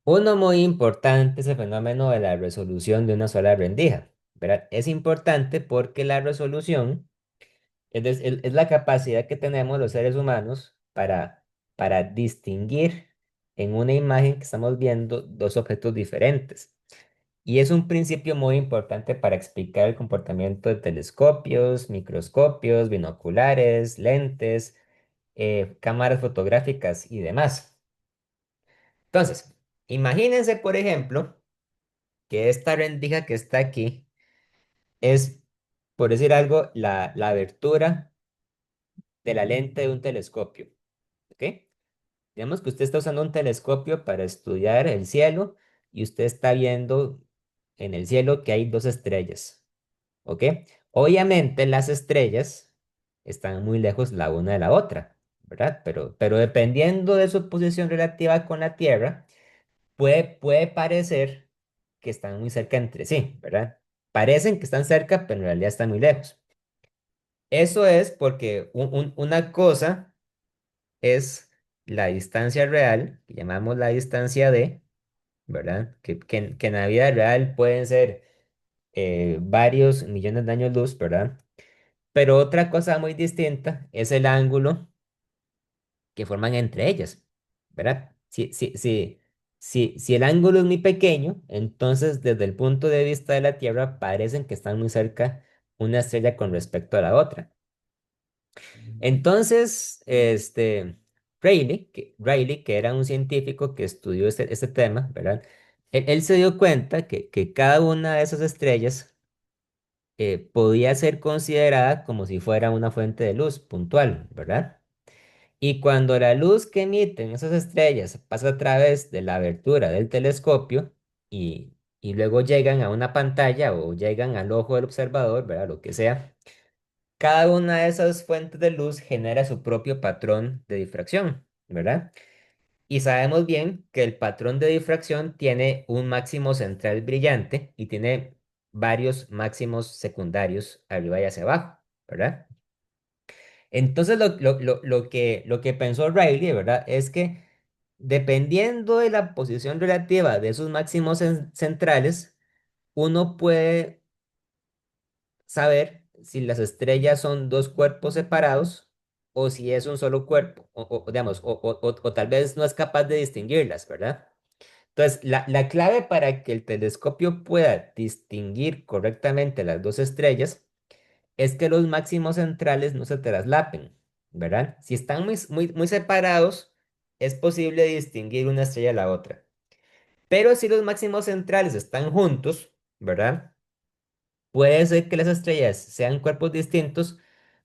Speaker 1: Uno muy importante es el fenómeno de la resolución de una sola rendija, ¿verdad? Es importante porque la resolución es la capacidad que tenemos los seres humanos para distinguir en una imagen que estamos viendo dos objetos diferentes. Y es un principio muy importante para explicar el comportamiento de telescopios, microscopios, binoculares, lentes, cámaras fotográficas y demás. Entonces, imagínense, por ejemplo, que esta rendija que está aquí es, por decir algo, la abertura de la lente de un telescopio. ¿Ok? Digamos que usted está usando un telescopio para estudiar el cielo y usted está viendo en el cielo que hay dos estrellas. ¿Ok? Obviamente las estrellas están muy lejos la una de la otra, ¿verdad? Pero dependiendo de su posición relativa con la Tierra, puede parecer que están muy cerca entre sí, ¿verdad? Parecen que están cerca, pero en realidad están muy lejos. Eso es porque una cosa es la distancia real, que llamamos la distancia D, ¿verdad? Que en la vida real pueden ser varios millones de años luz, ¿verdad? Pero otra cosa muy distinta es el ángulo que forman entre ellas, ¿verdad? Si el ángulo es muy pequeño, entonces desde el punto de vista de la Tierra parecen que están muy cerca una estrella con respecto a la otra. Entonces, Rayleigh, que era un científico que estudió este tema, ¿verdad? Él se dio cuenta que cada una de esas estrellas podía ser considerada como si fuera una fuente de luz puntual, ¿verdad? Y cuando la luz que emiten esas estrellas pasa a través de la abertura del telescopio y luego llegan a una pantalla o llegan al ojo del observador, ¿verdad? Lo que sea, cada una de esas fuentes de luz genera su propio patrón de difracción, ¿verdad? Y sabemos bien que el patrón de difracción tiene un máximo central brillante y tiene varios máximos secundarios arriba y hacia abajo, ¿verdad? Entonces lo que pensó Rayleigh, ¿verdad? Es que dependiendo de la posición relativa de esos máximos centrales, uno puede saber si las estrellas son dos cuerpos separados o si es un solo cuerpo, digamos, o tal vez no es capaz de distinguirlas, ¿verdad? Entonces, la clave para que el telescopio pueda distinguir correctamente las dos estrellas es que los máximos centrales no se traslapen, ¿verdad? Si están muy separados, es posible distinguir una estrella de la otra. Pero si los máximos centrales están juntos, ¿verdad? Puede ser que las estrellas sean cuerpos distintos,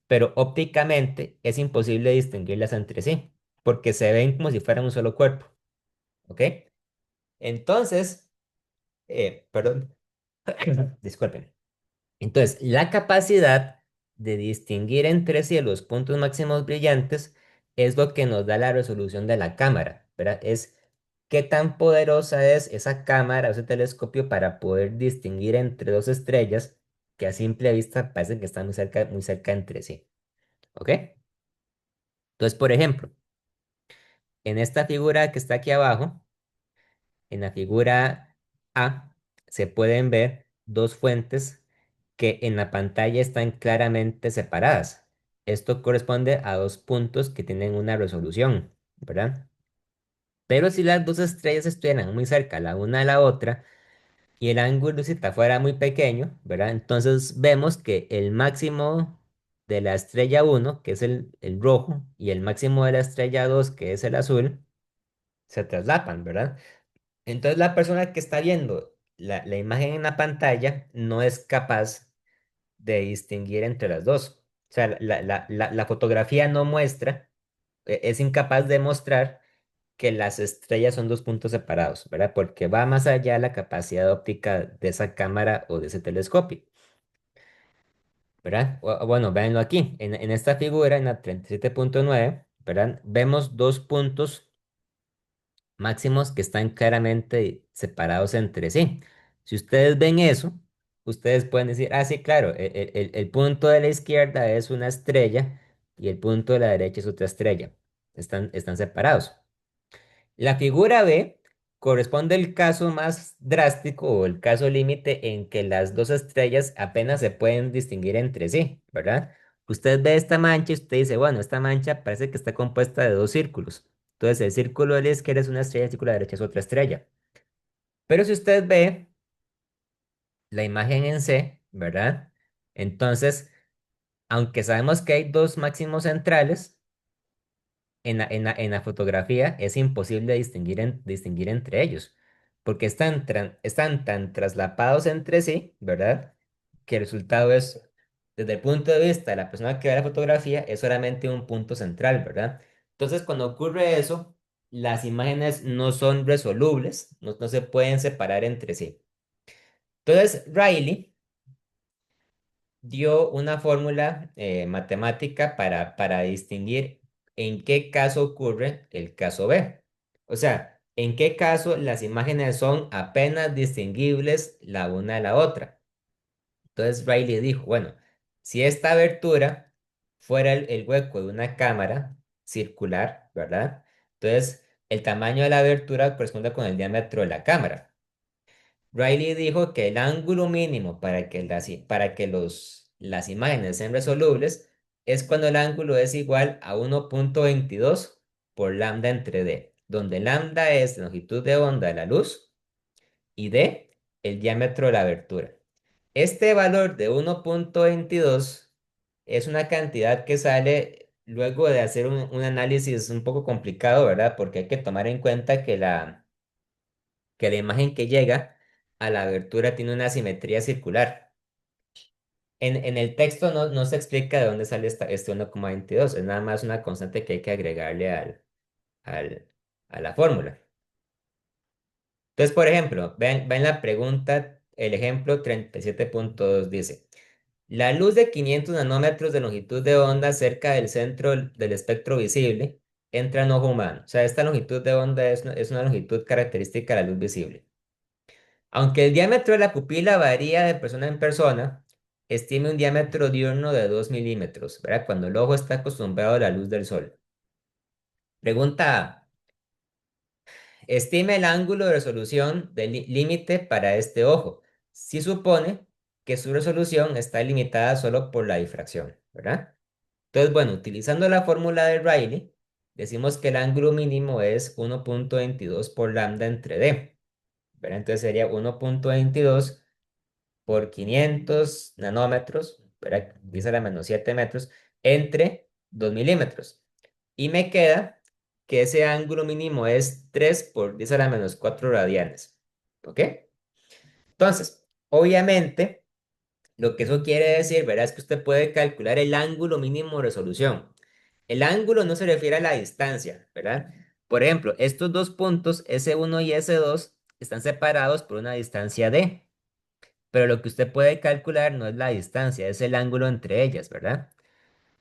Speaker 1: pero ópticamente es imposible distinguirlas entre sí, porque se ven como si fueran un solo cuerpo, ¿ok? Entonces, perdón, disculpen. Entonces, la capacidad de distinguir entre sí los puntos máximos brillantes es lo que nos da la resolución de la cámara, ¿verdad? Es qué tan poderosa es esa cámara o ese telescopio para poder distinguir entre dos estrellas que a simple vista parecen que están muy cerca entre sí, ¿ok? Entonces, por ejemplo, en esta figura que está aquí abajo, en la figura A se pueden ver dos fuentes que en la pantalla están claramente separadas. Esto corresponde a dos puntos que tienen una resolución, ¿verdad? Pero si las dos estrellas estuvieran muy cerca la una de la otra y el ángulo de zeta fuera muy pequeño, ¿verdad? Entonces vemos que el máximo de la estrella uno, que es el rojo, y el máximo de la estrella 2, que es el azul, se traslapan, ¿verdad? Entonces la persona que está viendo la imagen en la pantalla no es capaz de distinguir entre las dos. O sea, la fotografía no muestra, es incapaz de mostrar que las estrellas son dos puntos separados, ¿verdad? Porque va más allá de la capacidad óptica de esa cámara o de ese telescopio, ¿verdad? Bueno, véanlo aquí, en esta figura, en la 37.9, ¿verdad? Vemos dos puntos máximos que están claramente separados entre sí. Si ustedes ven eso, ustedes pueden decir, ah, sí, claro, el punto de la izquierda es una estrella y el punto de la derecha es otra estrella. Están separados. La figura B corresponde al caso más drástico o el caso límite en que las dos estrellas apenas se pueden distinguir entre sí, ¿verdad? Usted ve esta mancha y usted dice, bueno, esta mancha parece que está compuesta de dos círculos. Entonces, el círculo de la izquierda es una estrella, el círculo de la derecha es otra estrella. Pero si usted ve la imagen en C, ¿verdad? Entonces, aunque sabemos que hay dos máximos centrales, en la fotografía es imposible distinguir entre ellos, porque están tan traslapados entre sí, ¿verdad? Que el resultado es, desde el punto de vista de la persona que ve la fotografía, es solamente un punto central, ¿verdad? Entonces, cuando ocurre eso, las imágenes no son resolubles, no se pueden separar entre sí. Entonces, Riley dio una fórmula matemática para distinguir en qué caso ocurre el caso B. O sea, ¿En qué caso las imágenes son apenas distinguibles la una de la otra? Entonces Riley dijo, bueno, si esta abertura fuera el hueco de una cámara circular, ¿verdad? Entonces el tamaño de la abertura corresponde con el diámetro de la cámara. Riley dijo que el ángulo mínimo para que las imágenes sean resolubles es cuando el ángulo es igual a 1,22 por lambda entre d, donde lambda es la longitud de onda de la luz y d el diámetro de la abertura. Este valor de 1,22 es una cantidad que sale luego de hacer un análisis un poco complicado, ¿verdad? Porque hay que tomar en cuenta que la imagen que llega a la abertura tiene una simetría circular. En el texto no se explica de dónde sale este 1,22, es nada más una constante que hay que agregarle al, a la fórmula. Entonces, por ejemplo, vean la pregunta, el ejemplo 37,2 dice, la luz de 500 nanómetros de longitud de onda cerca del centro del espectro visible entra en ojo humano. O sea, esta longitud de onda es una longitud característica de la luz visible. Aunque el diámetro de la pupila varía de persona en persona, estime un diámetro diurno de 2 milímetros, ¿verdad? Cuando el ojo está acostumbrado a la luz del sol. Pregunta A. Estime el ángulo de resolución del límite para este ojo, si supone que su resolución está limitada solo por la difracción, ¿verdad? Entonces, bueno, utilizando la fórmula de Rayleigh, decimos que el ángulo mínimo es 1,22 por lambda entre d, ¿verdad? Entonces sería 1,22 por 500 nanómetros, ¿verdad? Dice la menos 7 metros, entre 2 milímetros. Y me queda que ese ángulo mínimo es 3 por 10 a la menos 4 radianes. ¿Ok? Entonces, obviamente, lo que eso quiere decir, ¿verdad? Es que usted puede calcular el ángulo mínimo de resolución. El ángulo no se refiere a la distancia, ¿verdad? Por ejemplo, estos dos puntos, S1 y S2, están separados por una distancia D. Pero lo que usted puede calcular no es la distancia, es el ángulo entre ellas, ¿verdad?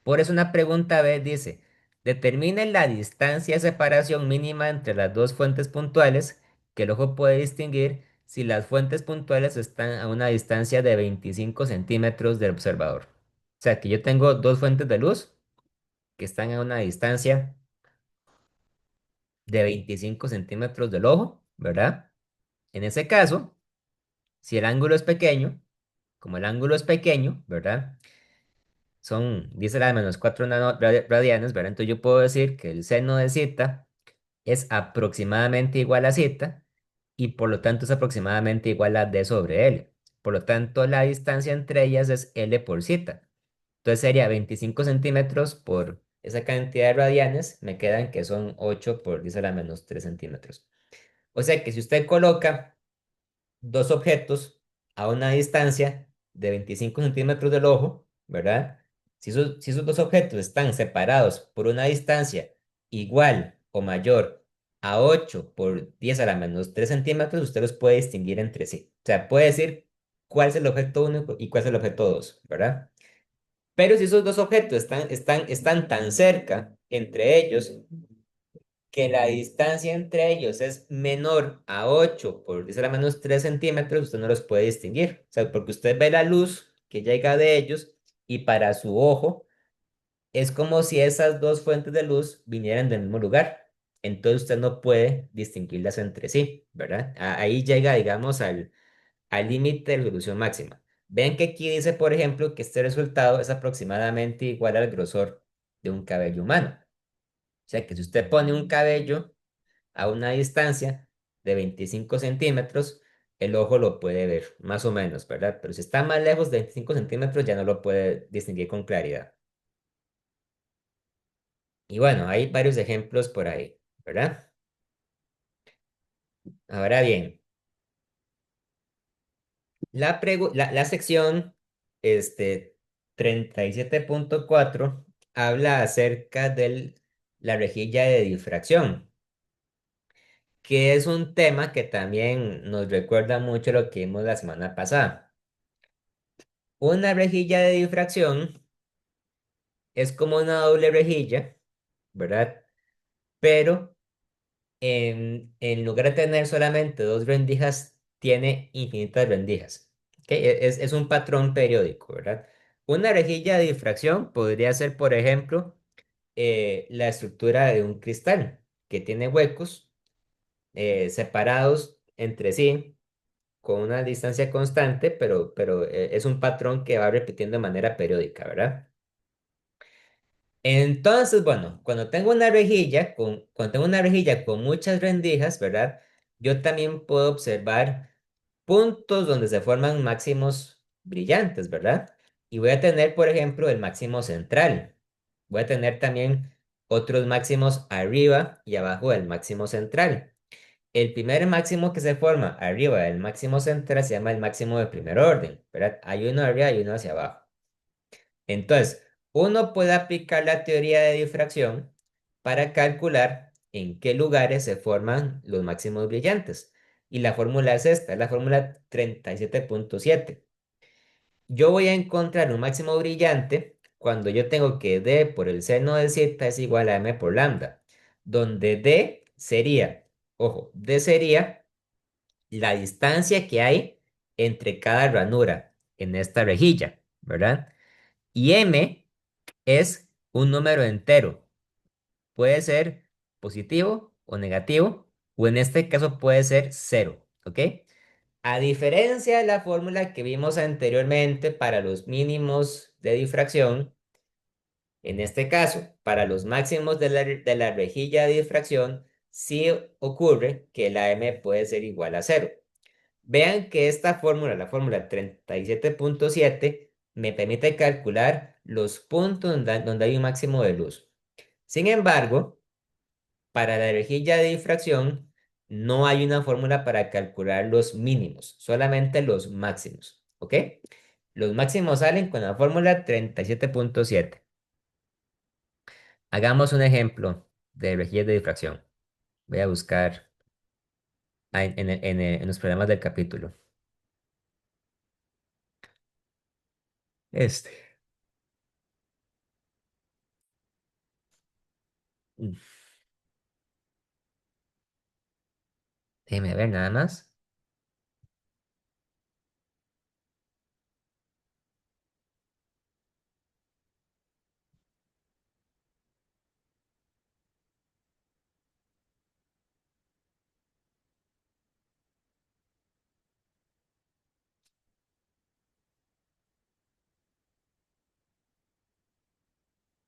Speaker 1: Por eso una pregunta B dice, determine la distancia de separación mínima entre las dos fuentes puntuales que el ojo puede distinguir si las fuentes puntuales están a una distancia de 25 centímetros del observador. O sea que yo tengo dos fuentes de luz que están a una distancia de 25 centímetros del ojo, ¿verdad? En ese caso, si el ángulo es pequeño, como el ángulo es pequeño, ¿verdad? Son 10 a la menos 4 radianes, ¿verdad? Entonces yo puedo decir que el seno de zeta es aproximadamente igual a zeta y por lo tanto es aproximadamente igual a d sobre L. Por lo tanto, la distancia entre ellas es L por zeta. Entonces sería 25 centímetros por esa cantidad de radianes, me quedan que son 8 por 10 a la menos 3 centímetros. O sea que si usted coloca dos objetos a una distancia de 25 centímetros del ojo, ¿verdad? Si esos dos objetos están separados por una distancia igual o mayor a 8 por 10 a la menos 3 centímetros, usted los puede distinguir entre sí. O sea, puede decir cuál es el objeto uno y cuál es el objeto 2, ¿verdad? Pero si esos dos objetos están tan cerca entre ellos, que la distancia entre ellos es menor a 8 por 10 a la menos 3 centímetros, usted no los puede distinguir. O sea, porque usted ve la luz que llega de ellos y para su ojo es como si esas dos fuentes de luz vinieran del mismo lugar. Entonces usted no puede distinguirlas entre sí, ¿verdad? Ahí llega, digamos, al límite de resolución máxima. Ven que aquí dice, por ejemplo, que este resultado es aproximadamente igual al grosor de un cabello humano. O sea, que si usted pone un cabello a una distancia de 25 centímetros, el ojo lo puede ver, más o menos, ¿verdad? Pero si está más lejos de 25 centímetros, ya no lo puede distinguir con claridad. Y bueno, hay varios ejemplos por ahí, ¿verdad? Ahora bien, la sección este, 37,4 habla acerca de la rejilla de difracción, que es un tema que también nos recuerda mucho lo que vimos la semana pasada. Una rejilla de difracción es como una doble rejilla, ¿verdad? Pero en lugar de tener solamente dos rendijas, tiene infinitas rendijas. ¿Ok? Es un patrón periódico, ¿verdad? Una rejilla de difracción podría ser, por ejemplo, la estructura de un cristal que tiene huecos separados entre sí con una distancia constante, pero es un patrón que va repitiendo de manera periódica, ¿verdad? Entonces, bueno, cuando tengo una rejilla con muchas rendijas, ¿verdad? Yo también puedo observar puntos donde se forman máximos brillantes, ¿verdad? Y voy a tener, por ejemplo, el máximo central. Voy a tener también otros máximos arriba y abajo del máximo central. El primer máximo que se forma arriba del máximo central se llama el máximo de primer orden, ¿verdad? Hay uno arriba y uno hacia abajo. Entonces, uno puede aplicar la teoría de difracción para calcular en qué lugares se forman los máximos brillantes. Y la fórmula es esta, es la fórmula 37.7. Yo voy a encontrar un máximo brillante cuando yo tengo que D por el seno de zeta es igual a M por lambda, donde D sería, ojo, D sería la distancia que hay entre cada ranura en esta rejilla, ¿verdad? Y M es un número entero. Puede ser positivo o negativo, o en este caso puede ser cero, ¿ok? A diferencia de la fórmula que vimos anteriormente para los mínimos de difracción, en este caso, para los máximos de la rejilla de difracción, sí ocurre que la m puede ser igual a cero. Vean que esta fórmula, la fórmula 37.7, me permite calcular los puntos donde hay un máximo de luz. Sin embargo, para la rejilla de difracción no hay una fórmula para calcular los mínimos, solamente los máximos. ¿Ok? Los máximos salen con la fórmula 37.7. Hagamos un ejemplo de rejilla de difracción. Voy a buscar en los programas del capítulo. Este. Mm, Déjeme ver nada más.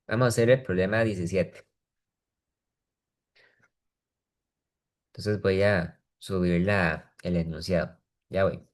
Speaker 1: Vamos a hacer el problema 17. Entonces voy a subir el enunciado. Ya voy.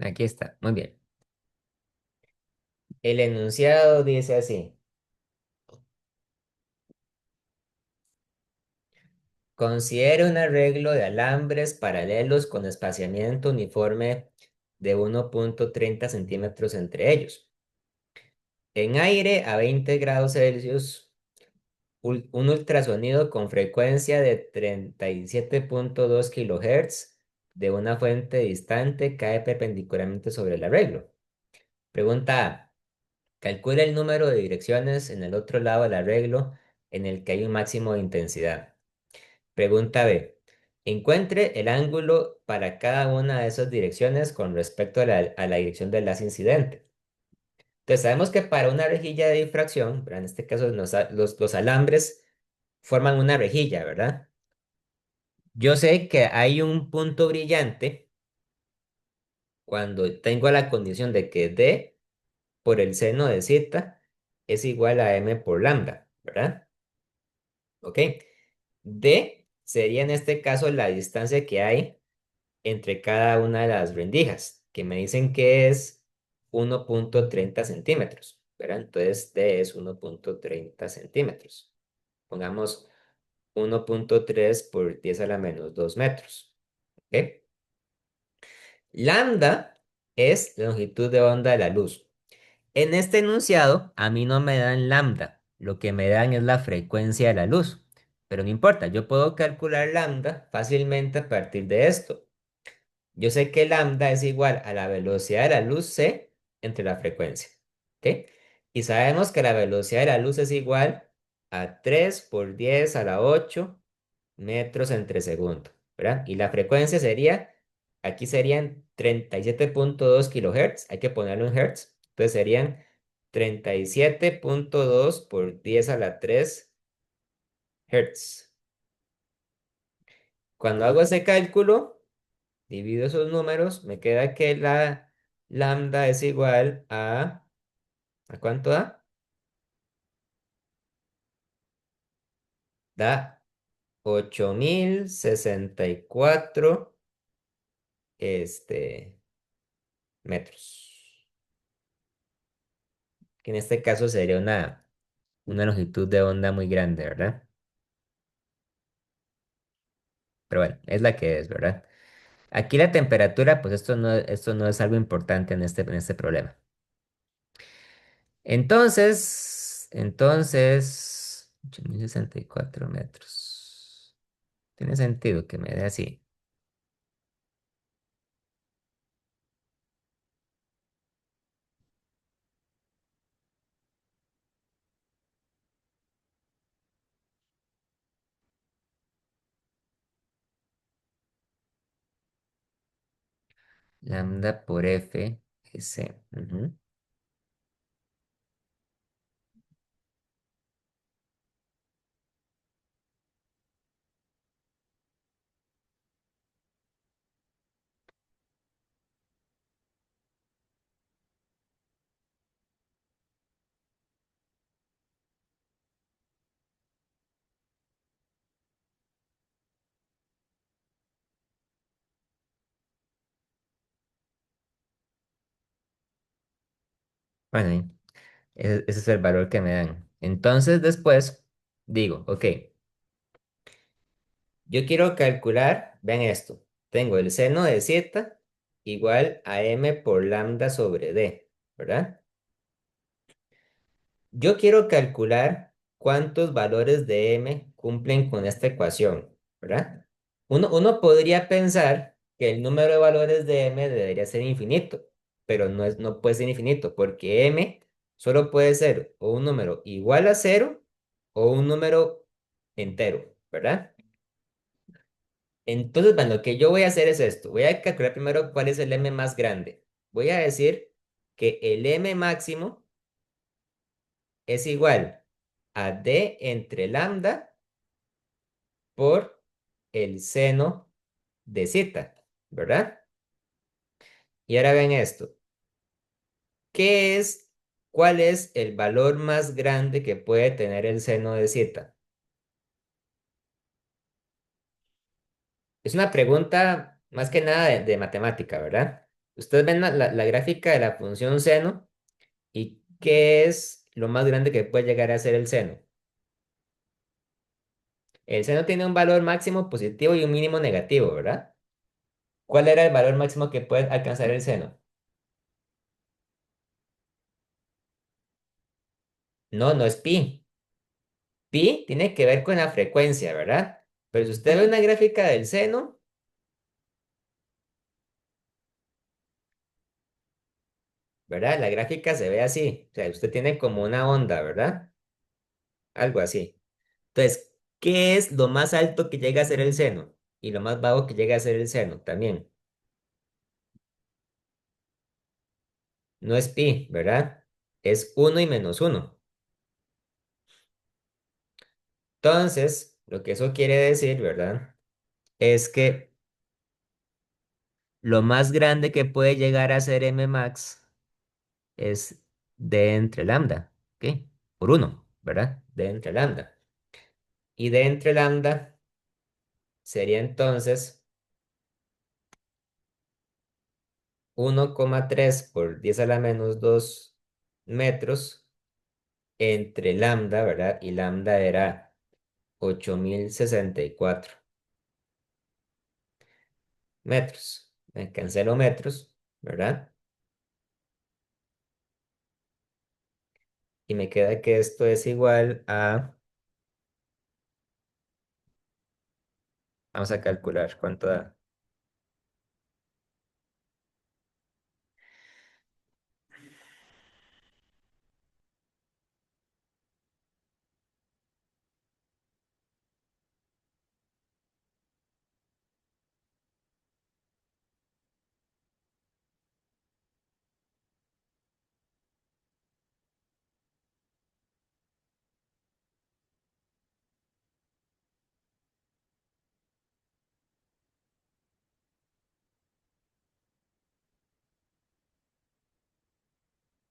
Speaker 1: Aquí está. Muy bien. El enunciado dice así. Considere un arreglo de alambres paralelos con espaciamiento uniforme de 1,30 centímetros entre ellos. En aire a 20 grados Celsius, un ultrasonido con frecuencia de 37.2 kHz de una fuente distante cae perpendicularmente sobre el arreglo. Pregunta A. Calcula el número de direcciones en el otro lado del arreglo en el que hay un máximo de intensidad. Pregunta B. Encuentre el ángulo para cada una de esas direcciones con respecto a la dirección del haz incidente. Entonces sabemos que para una rejilla de difracción, ¿verdad? En este caso los alambres forman una rejilla, ¿verdad? Yo sé que hay un punto brillante cuando tengo la condición de que D por el seno de zeta es igual a M por lambda, ¿verdad? ¿Ok? D sería en este caso la distancia que hay entre cada una de las rendijas, que me dicen que es 1,30 centímetros, ¿verdad? Entonces D es 1,30 centímetros. Pongamos 1,3 por 10 a la menos 2 metros. ¿Ok? Lambda es la longitud de onda de la luz. En este enunciado, a mí no me dan lambda, lo que me dan es la frecuencia de la luz. Pero no importa, yo puedo calcular lambda fácilmente a partir de esto. Yo sé que lambda es igual a la velocidad de la luz c entre la frecuencia. ¿Ok? Y sabemos que la velocidad de la luz es igual a 3 por 10 a la 8 metros entre segundo, ¿verdad? Y la frecuencia sería, aquí serían 37,2 kilohertz, hay que ponerlo en hertz, entonces serían 37,2 por 10 a la 3 hertz. Cuando hago ese cálculo, divido esos números, me queda que la lambda es igual ¿a cuánto da? Da 8,064 metros, que en este caso sería una longitud de onda muy grande, ¿verdad? Pero bueno, es la que es, ¿verdad? Aquí la temperatura, pues esto no es algo importante en este problema. Entonces, 8,064 metros. Tiene sentido que me dé así. Lambda por F S. Ujú. Bueno, ese es el valor que me dan. Entonces después digo, ok, yo quiero calcular, vean esto, tengo el seno de zeta igual a m por lambda sobre d, ¿verdad? Yo quiero calcular cuántos valores de m cumplen con esta ecuación, ¿verdad? Uno podría pensar que el número de valores de m debería ser infinito, pero no puede ser infinito, porque m solo puede ser o un número igual a cero o un número entero, ¿verdad? Entonces, bueno, lo que yo voy a hacer es esto. Voy a calcular primero cuál es el m más grande. Voy a decir que el m máximo es igual a d entre lambda por el seno de zeta, ¿verdad? Y ahora ven esto. ¿Qué es, cuál es el valor más grande que puede tener el seno de zeta? Es una pregunta más que nada de matemática, ¿verdad? Ustedes ven la gráfica de la función seno y ¿qué es lo más grande que puede llegar a ser el seno? El seno tiene un valor máximo positivo y un mínimo negativo, ¿verdad? ¿Cuál era el valor máximo que puede alcanzar el seno? No, no es pi. Pi tiene que ver con la frecuencia, ¿verdad? Pero si usted ve una gráfica del seno, ¿verdad? La gráfica se ve así. O sea, usted tiene como una onda, ¿verdad? Algo así. Entonces, ¿qué es lo más alto que llega a ser el seno? Y lo más bajo que llega a ser el seno también. No es pi, ¿verdad? Es uno y menos uno. Entonces, lo que eso quiere decir, ¿verdad? Es que lo más grande que puede llegar a ser m max es d entre lambda, ¿ok? Por uno, ¿verdad? D entre lambda. Y d entre lambda sería entonces 1,3 por 10 a la menos 2 metros entre lambda, ¿verdad? Y lambda era 8064 metros. Me cancelo metros, ¿verdad? Y me queda que esto es igual a, vamos a calcular cuánto da.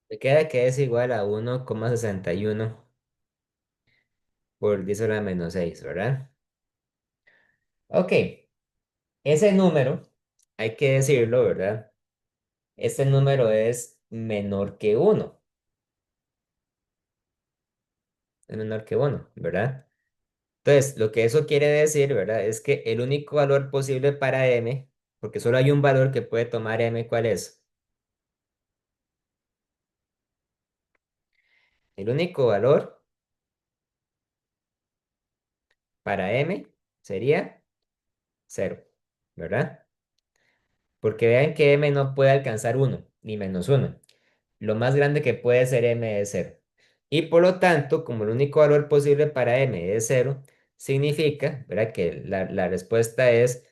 Speaker 1: Me queda que es igual a 1,61 por 10 a la menos 6, ¿verdad? Ok, ese número, hay que decirlo, ¿verdad? Este número es menor que uno, es menor que uno, ¿verdad? Entonces, lo que eso quiere decir, ¿verdad? Es que el único valor posible para m, porque solo hay un valor que puede tomar m, ¿cuál es? El único valor para m sería cero, ¿verdad? Porque vean que m no puede alcanzar uno ni menos uno. Lo más grande que puede ser m es cero. Y por lo tanto, como el único valor posible para m es cero, significa, ¿verdad? Que la respuesta es,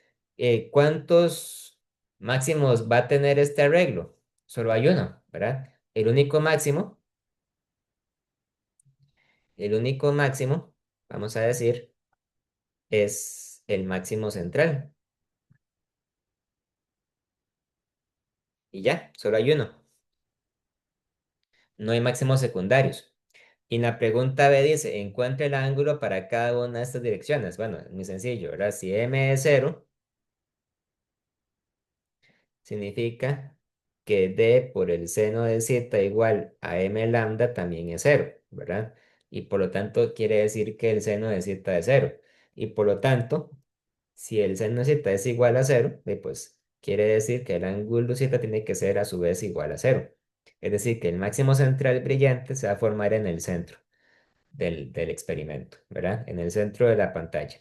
Speaker 1: ¿cuántos máximos va a tener este arreglo? Solo hay uno, ¿verdad? El único máximo, vamos a decir, es el máximo central. Y ya, solo hay uno. No hay máximos secundarios. Y en la pregunta B dice, encuentre el ángulo para cada una de estas direcciones. Bueno, es muy sencillo, ¿verdad? Si m es cero, significa que d por el seno de zeta igual a m lambda también es cero, ¿verdad? Y por lo tanto quiere decir que el seno de zeta es cero. Y por lo tanto, si el seno de zeta es igual a cero, pues quiere decir que el ángulo zeta tiene que ser a su vez igual a cero. Es decir, que el máximo central brillante se va a formar en el centro del experimento, ¿verdad? En el centro de la pantalla.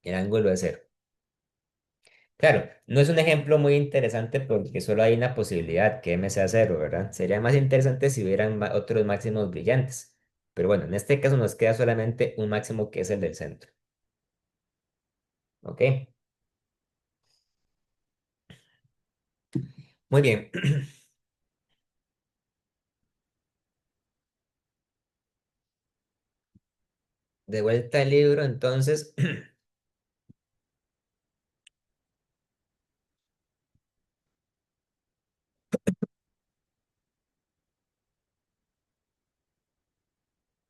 Speaker 1: El ángulo es cero. Claro, no es un ejemplo muy interesante porque solo hay una posibilidad que m sea cero, ¿verdad? Sería más interesante si hubieran otros máximos brillantes. Pero bueno, en este caso nos queda solamente un máximo que es el del centro. ¿Ok? Muy bien. De vuelta al libro, entonces,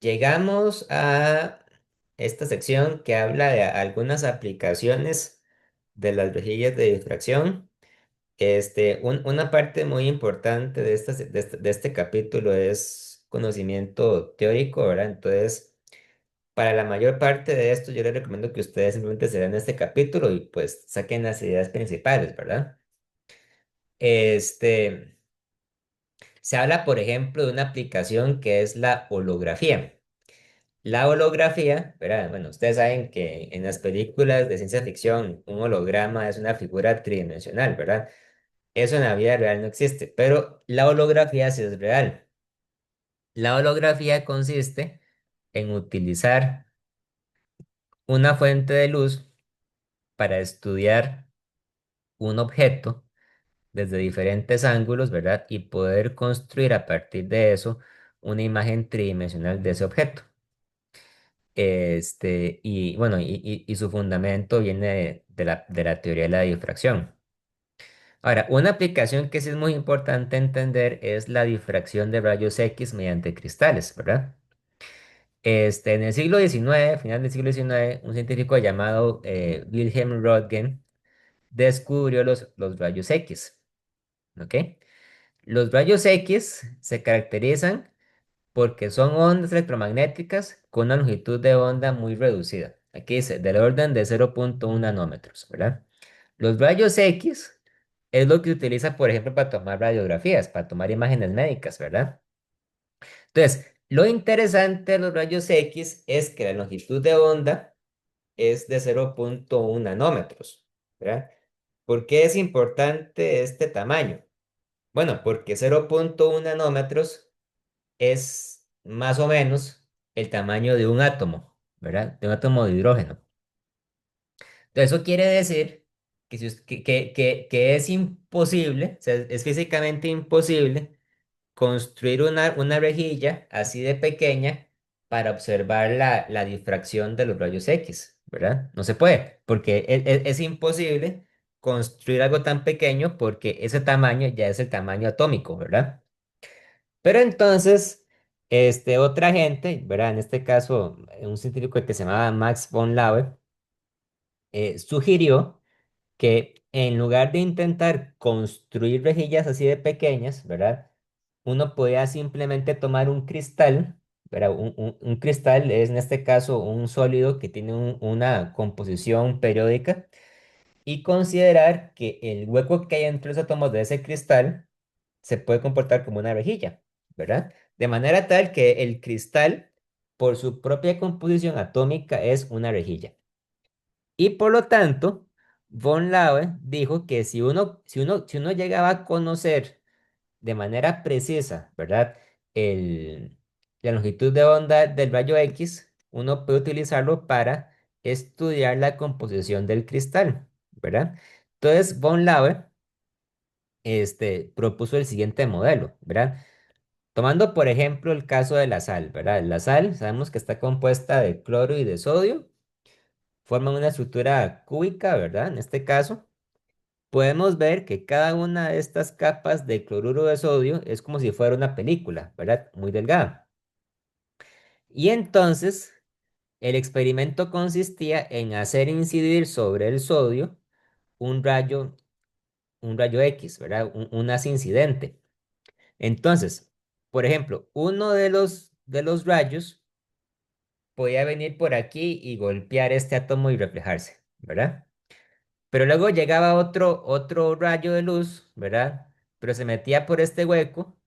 Speaker 1: llegamos a esta sección que habla de algunas aplicaciones de las rejillas de difracción. Una parte muy importante de este capítulo es conocimiento teórico, ¿verdad? Entonces, para la mayor parte de esto, yo les recomiendo que ustedes simplemente se den este capítulo y pues saquen las ideas principales, ¿verdad? Este, Se habla, por ejemplo, de una aplicación que es la holografía. La holografía, ¿verdad? Bueno, ustedes saben que en las películas de ciencia ficción, un holograma es una figura tridimensional, ¿verdad? Eso en la vida real no existe, pero la holografía sí es real. La holografía consiste en utilizar una fuente de luz para estudiar un objeto desde diferentes ángulos, ¿verdad? Y poder construir a partir de eso una imagen tridimensional de ese objeto. Y bueno, y su fundamento viene de la teoría de la difracción. Ahora, una aplicación que sí es muy importante entender es la difracción de rayos X mediante cristales, ¿verdad? En el siglo XIX, final del siglo XIX, un científico llamado Wilhelm Röntgen descubrió los rayos X. ¿ok? Los rayos X se caracterizan porque son ondas electromagnéticas con una longitud de onda muy reducida. Aquí dice, del orden de 0,1 nanómetros, ¿verdad? Los rayos X es lo que se utiliza, por ejemplo, para tomar radiografías, para tomar imágenes médicas, ¿verdad? Entonces, lo interesante de los rayos X es que la longitud de onda es de 0,1 nanómetros, ¿verdad? ¿Por qué es importante este tamaño? Bueno, porque 0,1 nanómetros es más o menos el tamaño de un átomo, ¿verdad? De un átomo de hidrógeno. Entonces, eso quiere decir que, que es imposible, o sea, es físicamente imposible construir una rejilla así de pequeña para observar la difracción de los rayos X, ¿verdad? No se puede, porque es imposible construir algo tan pequeño porque ese tamaño ya es el tamaño atómico, ¿verdad? Pero entonces, otra gente, ¿verdad? En este caso, un científico que se llamaba Max von Laue, sugirió que en lugar de intentar construir rejillas así de pequeñas, ¿verdad? Uno podía simplemente tomar un cristal, ¿verdad? Un cristal es en este caso un sólido que tiene una composición periódica y considerar que el hueco que hay entre los átomos de ese cristal se puede comportar como una rejilla, ¿verdad? De manera tal que el cristal, por su propia composición atómica, es una rejilla. Y por lo tanto, von Laue dijo que si uno llegaba a conocer de manera precisa, ¿verdad? El, la longitud de onda del rayo X, uno puede utilizarlo para estudiar la composición del cristal, ¿verdad? Entonces, von Laue, propuso el siguiente modelo, ¿verdad? Tomando, por ejemplo, el caso de la sal, ¿verdad? La sal, sabemos que está compuesta de cloro y de sodio, forman una estructura cúbica, ¿verdad? En este caso, podemos ver que cada una de estas capas de cloruro de sodio es como si fuera una película, ¿verdad? Muy delgada. Y entonces, el experimento consistía en hacer incidir sobre el sodio un rayo, un rayo X, ¿verdad? Un haz incidente. Entonces, por ejemplo, uno de los rayos podía venir por aquí y golpear este átomo y reflejarse, ¿verdad? Pero luego llegaba otro rayo de luz, ¿verdad? Pero se metía por este hueco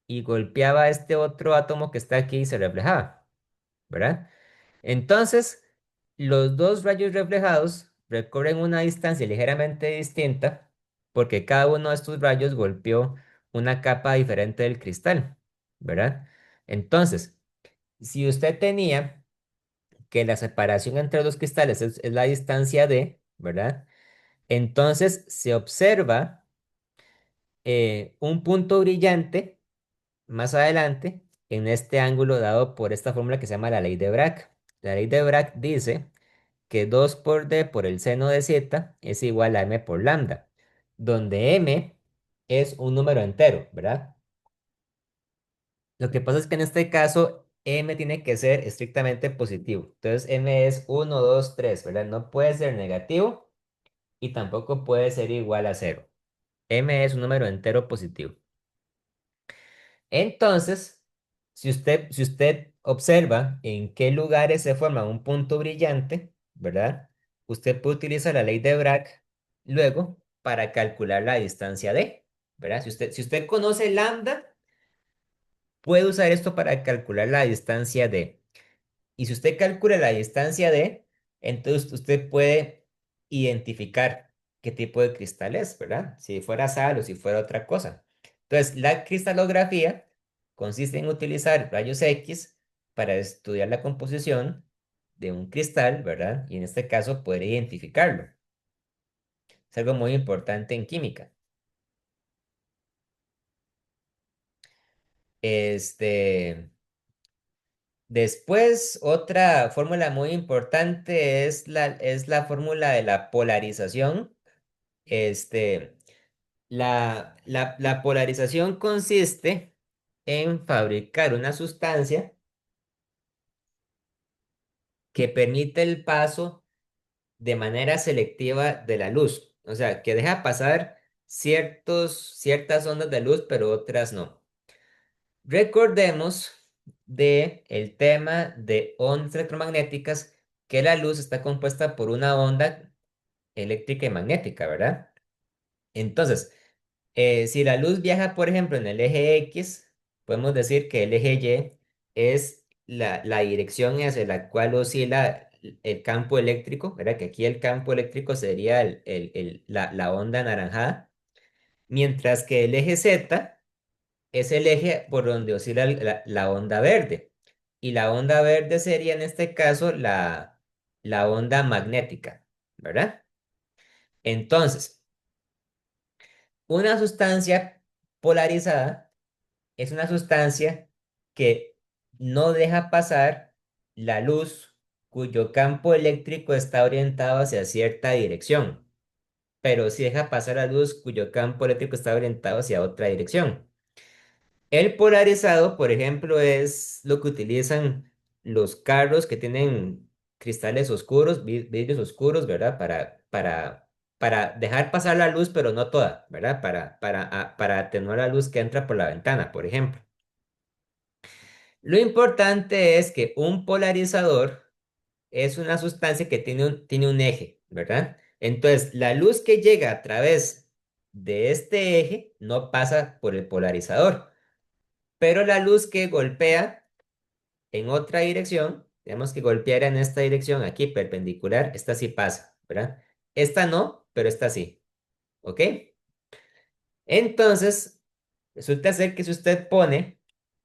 Speaker 1: y golpeaba este otro átomo que está aquí y se reflejaba, ¿verdad? Entonces, los dos rayos reflejados recorren una distancia ligeramente distinta porque cada uno de estos rayos golpeó una capa diferente del cristal, ¿verdad? Entonces, si usted tenía que la separación entre los cristales es la distancia d, ¿verdad? Entonces se observa un punto brillante más adelante en este ángulo dado por esta fórmula que se llama la ley de Bragg. La ley de Bragg dice que 2 por d por el seno de zeta es igual a m por lambda, donde m es un número entero, ¿verdad? Lo que pasa es que en este caso m tiene que ser estrictamente positivo. Entonces m es 1, 2, 3, ¿verdad? No puede ser negativo y tampoco puede ser igual a cero. M es un número entero positivo. Entonces, si usted observa en qué lugares se forma un punto brillante, ¿verdad? Usted puede utilizar la ley de Bragg luego para calcular la distancia d, ¿verdad? Si usted conoce lambda, puede usar esto para calcular la distancia d. Y si usted calcula la distancia d, entonces usted puede identificar qué tipo de cristal es, ¿verdad? Si fuera sal o si fuera otra cosa. Entonces, la cristalografía consiste en utilizar rayos X para estudiar la composición de un cristal, ¿verdad? Y en este caso poder identificarlo. Es algo muy importante en química. Este, Después, otra fórmula muy importante es la fórmula de la polarización. Este, la polarización consiste en fabricar una sustancia que permite el paso de manera selectiva de la luz. O sea, que deja pasar ciertas ondas de luz, pero otras no. Recordemos de el tema de ondas electromagnéticas, que la luz está compuesta por una onda eléctrica y magnética, ¿verdad? Entonces, si la luz viaja, por ejemplo, en el eje X, podemos decir que el eje Y es la dirección hacia la cual oscila el campo eléctrico, ¿verdad? Que aquí el campo eléctrico sería la onda anaranjada, mientras que el eje Z es el eje por donde oscila la onda verde. Y la onda verde sería en este caso la onda magnética, ¿verdad? Entonces, una sustancia polarizada es una sustancia que no deja pasar la luz cuyo campo eléctrico está orientado hacia cierta dirección, pero sí deja pasar la luz cuyo campo eléctrico está orientado hacia otra dirección. El polarizado, por ejemplo, es lo que utilizan los carros que tienen cristales oscuros, vidrios oscuros, ¿verdad? Para dejar pasar la luz, pero no toda, ¿verdad? Para atenuar la luz que entra por la ventana, por ejemplo. Lo importante es que un polarizador es una sustancia que tiene un eje, ¿verdad? Entonces, la luz que llega a través de este eje no pasa por el polarizador, pero la luz que golpea en otra dirección, tenemos que golpear en esta dirección aquí perpendicular, esta sí pasa, ¿verdad? Esta no, pero esta sí, ¿ok? Entonces, resulta ser que si usted pone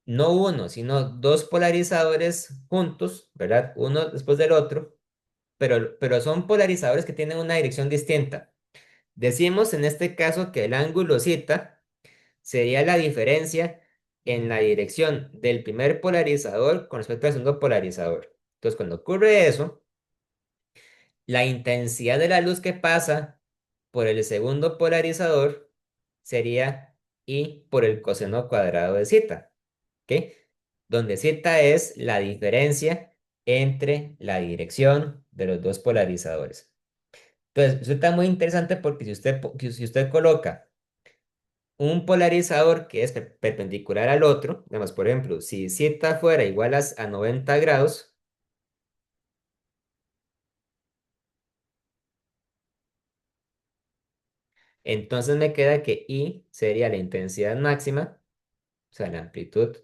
Speaker 1: no uno, sino dos polarizadores juntos, ¿verdad? Uno después del otro, pero son polarizadores que tienen una dirección distinta. Decimos en este caso que el ángulo zeta sería la diferencia en la dirección del primer polarizador con respecto al segundo polarizador. Entonces, cuando ocurre eso, la intensidad de la luz que pasa por el segundo polarizador sería I por el coseno cuadrado de zeta, ¿ok? Donde zeta es la diferencia entre la dirección de los dos polarizadores. Entonces, resulta muy interesante porque si usted coloca un polarizador que es perpendicular al otro, digamos, por ejemplo, si zeta fuera igual a 90 grados, entonces me queda que I sería la intensidad máxima, o sea, la amplitud,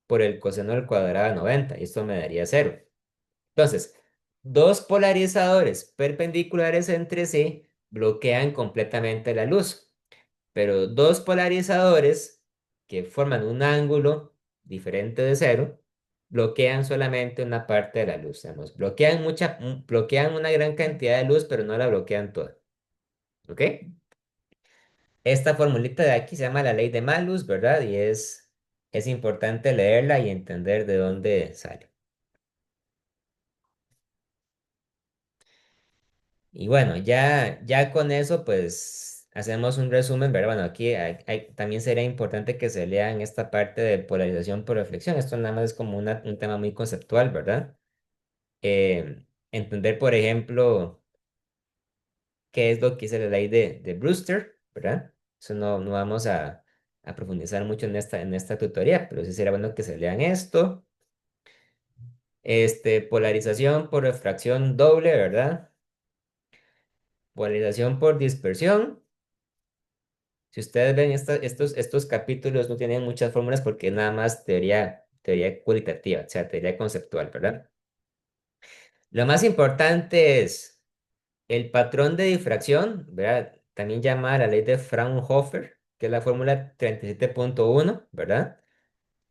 Speaker 1: por el coseno al cuadrado de 90, y esto me daría cero. Entonces, dos polarizadores perpendiculares entre sí bloquean completamente la luz. Pero dos polarizadores que forman un ángulo diferente de cero bloquean solamente una parte de la luz. Digamos, bloquean una gran cantidad de luz, pero no la bloquean toda. ¿Ok? Esta formulita de aquí se llama la ley de Malus, ¿verdad? Y es importante leerla y entender de dónde sale. Y bueno, ya con eso, pues hacemos un resumen, ¿verdad? Bueno, aquí también sería importante que se lean esta parte de polarización por reflexión. Esto nada más es como un tema muy conceptual, ¿verdad? Entender, por ejemplo, qué es lo que dice la ley de Brewster, ¿verdad? Eso no vamos a profundizar mucho en esta tutoría, pero sí sería bueno que se lean esto. Polarización por refracción doble, ¿verdad? Polarización por dispersión. Si ustedes ven estos capítulos no tienen muchas fórmulas porque nada más teoría cualitativa, o sea, teoría conceptual, ¿verdad? Lo más importante es el patrón de difracción, ¿verdad? También llamada la ley de Fraunhofer, que es la fórmula 37.1, ¿verdad?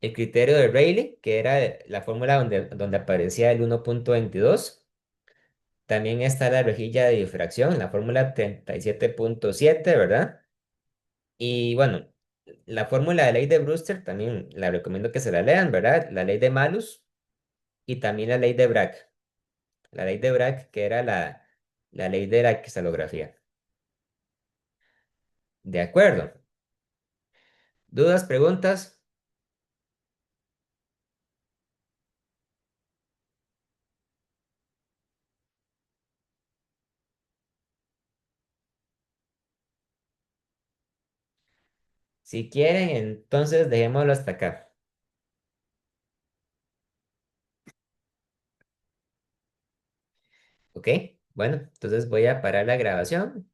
Speaker 1: El criterio de Rayleigh, que era la fórmula donde aparecía el 1.22. También está la rejilla de difracción, la fórmula 37.7, ¿verdad? Y bueno, la fórmula de ley de Brewster también la recomiendo que se la lean, ¿verdad? La ley de Malus y también la ley de Bragg. La ley de Bragg, que era la ley de la cristalografía. ¿De acuerdo? ¿Dudas, preguntas? Si quieren, entonces dejémoslo hasta acá. ¿Ok? Bueno, entonces voy a parar la grabación